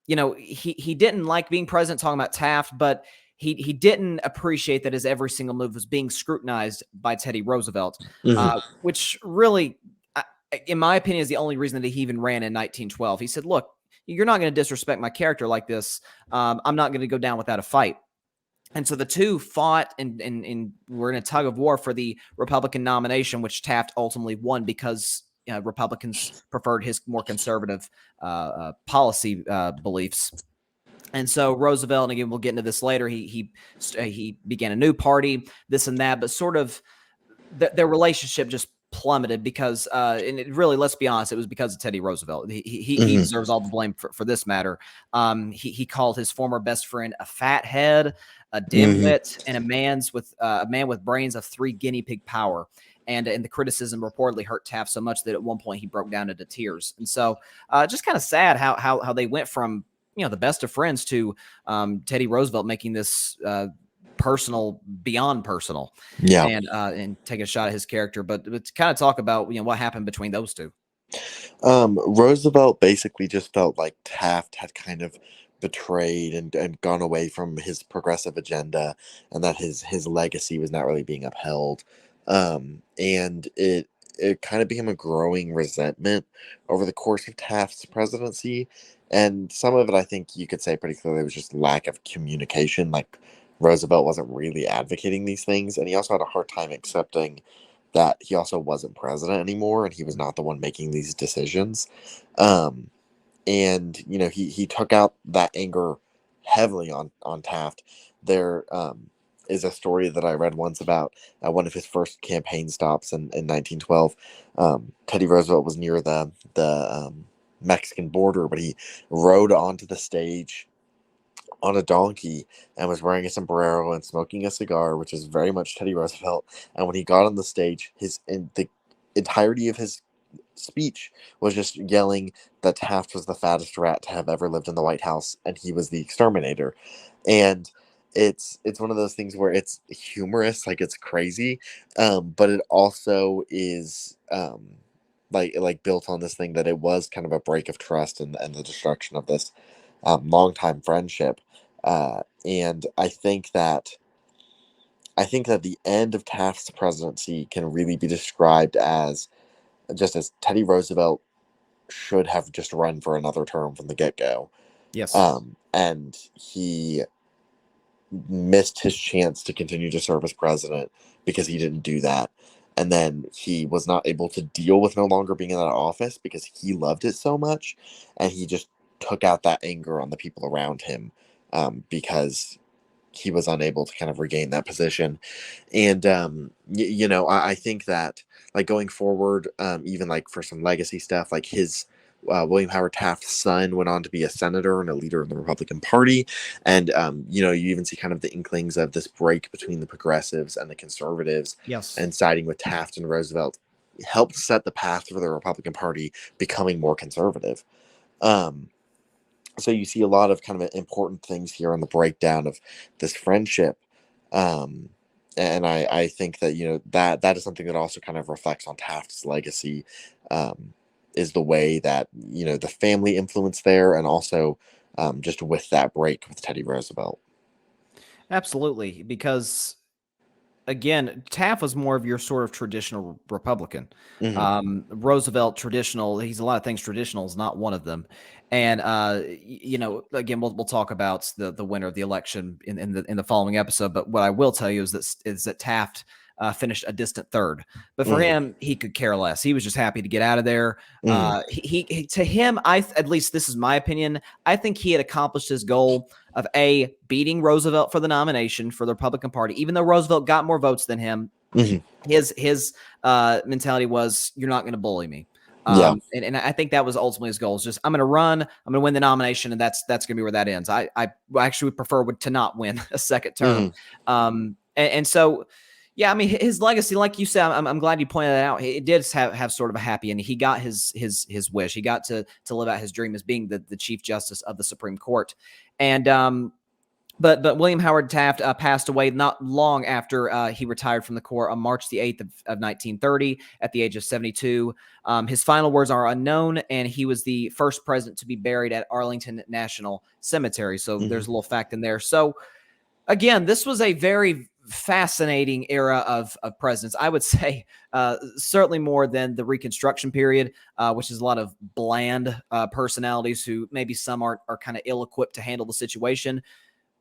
he didn't like being president, talking about Taft, but he didn't appreciate that his every single move was being scrutinized by Teddy Roosevelt, Hmm. which really, in my opinion, is the only reason that he even ran in 1912. He said, "Look, you're not going to disrespect my character like this. I'm not going to go down without a fight." And so the two fought, and were in a tug of war for the Republican nomination, which Taft ultimately won because Republicans preferred his more conservative policy beliefs. And so Roosevelt, and again, we'll get into this later, he began a new party, this and that, but sort of their relationship just plummeted because, and it really, let's be honest, it was because of Teddy Roosevelt. He Hmm. deserves all the blame for this matter. He called his former best friend a fathead, a Hmm. dimwit, and a man with brains of 3 guinea pig power. And the criticism reportedly hurt Taft so much that at one point he broke down into tears. And so, just kind of sad how they went from the best of friends to Teddy Roosevelt making this personal beyond personal, Yeah. and take a shot at his character. But to kind of talk about what happened between those two. Roosevelt basically just felt like Taft had kind of betrayed and gone away from his progressive agenda, and that his legacy was not really being upheld. And it kind of became a growing resentment over the course of Taft's presidency. And some of it, I think you could say pretty clearly, was just lack of communication. Like, Roosevelt wasn't really advocating these things, and he also had a hard time accepting that he also wasn't president anymore and he was not the one making these decisions. Um, and he took out that anger heavily on Taft. There is a story that I read once about one of his first campaign stops in 1912. Teddy Roosevelt was near the Mexican border, but he rode onto the stage on a donkey and was wearing a sombrero and smoking a cigar, which is very much Teddy Roosevelt. And when he got on the stage, the entirety of his speech was just yelling that Taft was the fattest rat to have ever lived in the White House, and he was the exterminator. And it's one of those things where it's humorous, like it's crazy, but it also is like built on this thing that it was kind of a break of trust and the destruction of this longtime friendship. And I think that the end of Taft's presidency can really be described as just as Teddy Roosevelt should have just run for another term from the get go. Yes. And he missed his chance to continue to serve as president because he didn't do that. And then he was not able to deal with no longer being in that office because he loved it so much. And he just took out that anger on the people around him, because he was unable to kind of regain that position. And I think that, like, going forward, even like for some legacy stuff, like his William Howard Taft's son went on to be a senator and a leader in the Republican Party. And you even see kind of the inklings of this break between the progressives and the conservatives, Yes. and siding with Taft and Roosevelt helped set the path for the Republican Party becoming more conservative. um, so you see a lot of kind of important things here on the breakdown of this friendship. um, and I think that that is something that also kind of reflects on Taft's legacy. um, is the way that, the family influence there, and also just with that break with Teddy Roosevelt. Absolutely, because again, Taft was more of your sort of traditional Republican. Hmm. Roosevelt, traditional. He's a lot of things. Traditional is not one of them. And again, we'll talk about the winner of the election in the following episode. But what I will tell you is that Taft finished a distant third. But for Hmm. him, he could care less. He was just happy to get out of there. Hmm. To him, at least this is my opinion. I think he had accomplished his goal of beating Roosevelt for the nomination for the Republican Party, even though Roosevelt got more votes than him. Hmm. His mentality was, you're not going to bully me. Yeah. And I think that was ultimately his goal. Is just, I'm going to run, I'm going to win the nomination, and that's going to be where that ends. I actually would prefer to not win a second term. And so, yeah, I mean, his legacy, like you said, I'm glad you pointed that out. It did have sort of a happy ending. He got his wish. He got to live out his dream as being the Chief Justice of the Supreme Court. And but William Howard Taft passed away not long after he retired from the Corps on March the 8th of 1930 at the age of 72. His final words are unknown, and he was the first president to be buried at Arlington National Cemetery. So there's a little fact in there. So again, this was a very fascinating era of presidents. I would say certainly more than the Reconstruction period, which is a lot of bland personalities who maybe some are kind of ill-equipped to handle the situation.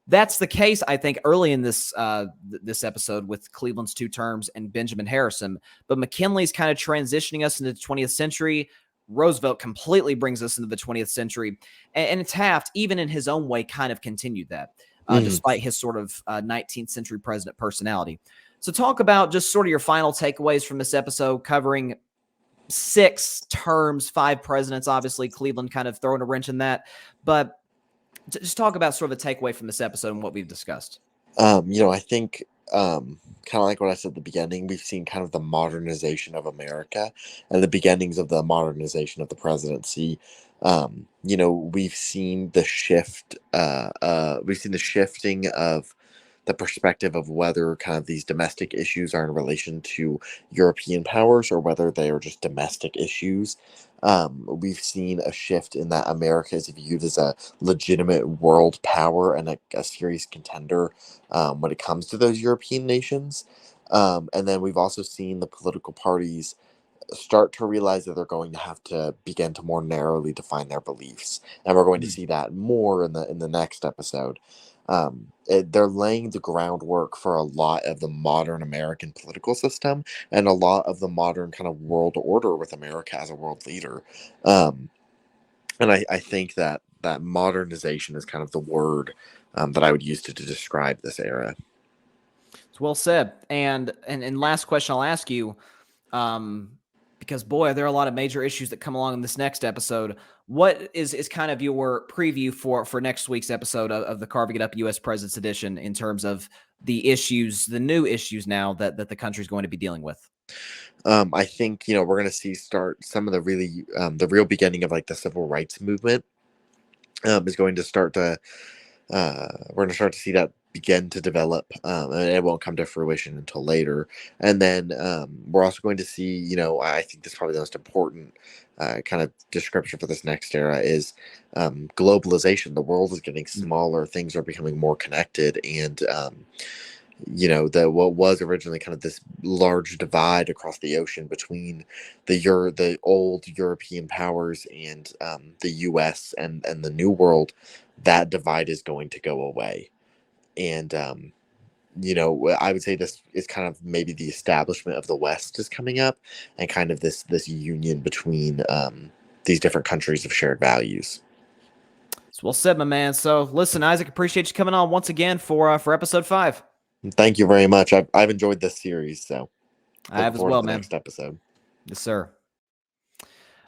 That's the case, I think, early in this episode with Cleveland's 2 terms and Benjamin Harrison. But McKinley's kind of transitioning us into the 20th century. Roosevelt completely brings us into the 20th century. And Taft, even in his own way, kind of continued that, despite his sort of 19th century president personality. So talk about just sort of your final takeaways from this episode, covering 6 terms, 5 presidents, obviously Cleveland kind of throwing a wrench in that. But just talk about sort of a takeaway from this episode and what we've discussed. I think kind of like what I said at the beginning, we've seen kind of the modernization of America and the beginnings of the modernization of the presidency. We've seen the shift. We've seen the shifting of the perspective of whether kind of these domestic issues are in relation to European powers or whether they are just domestic issues. We've seen a shift in that America is viewed as a legitimate world power and a serious contender when it comes to those European nations. And then we've also seen the political parties start to realize that they're going to have to begin to more narrowly define their beliefs, and we're going to see that more in the next episode. They're laying the groundwork for a lot of the modern American political system and a lot of the modern kind of world order with America as a world leader. And I think that modernization is kind of the word that I would use to describe this era. It's well said. And last question I'll ask you, because boy, there are a lot of major issues that come along in this next episode. What is kind of your preview for next week's episode of the Carving It Up U.S. President's Edition in terms of the issues, the new issues now that the country is going to be dealing with? I think we're going to start some of the real beginning of like the civil rights movement is going to start to we're going to start to see that begin to develop, and it won't come to fruition until later. And then we're also going to see, I think this is probably the most important kind of description for this next era is globalization. The world is getting smaller, things are becoming more connected, and what was originally kind of this large divide across the ocean between the old European powers and the U.S. and the New World, that divide is going to go away. And I would say this is kind of maybe the establishment of the West is coming up, and kind of this union between these different countries of shared values. It's well said, my man. So listen, Isaac, appreciate you coming on once again for episode 5. Thank you very much. I've enjoyed this series, so I have as forward well, to the man. next episode. Yes, sir.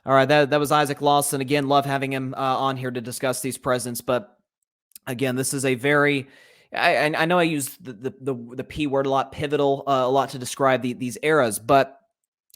All right, that was Isaac Lawson. Again, love having him on here to discuss these presidents. But again, this is a very, I know I use the P word a lot, pivotal a lot to describe these eras, but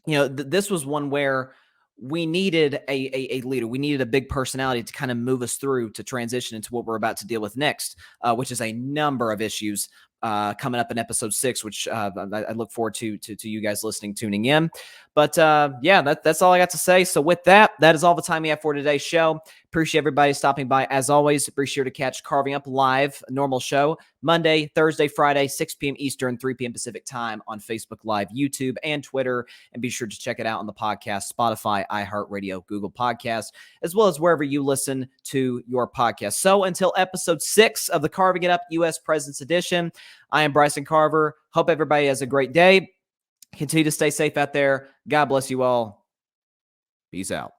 this was one where we needed a leader. We needed a big personality to kind of move us through to transition into what we're about to deal with next, which is a number of issues. coming up in episode 6, which I look forward to you guys tuning in. But yeah, that's all I got to say. So with that is all the time we have for today's show. Appreciate everybody stopping by. As always, be sure to catch Carving Up live, a normal show, Monday, Thursday, Friday, 6 p.m. Eastern, 3 p.m. Pacific time on Facebook Live, YouTube, and Twitter. And be sure to check it out on the podcast, Spotify, iHeartRadio, Google Podcasts, as well as wherever you listen to your podcast. So until episode 6 of the Carving It Up U.S. President's Edition, I am Bryson Carver. Hope everybody has a great day. Continue to stay safe out there. God bless you all. Peace out.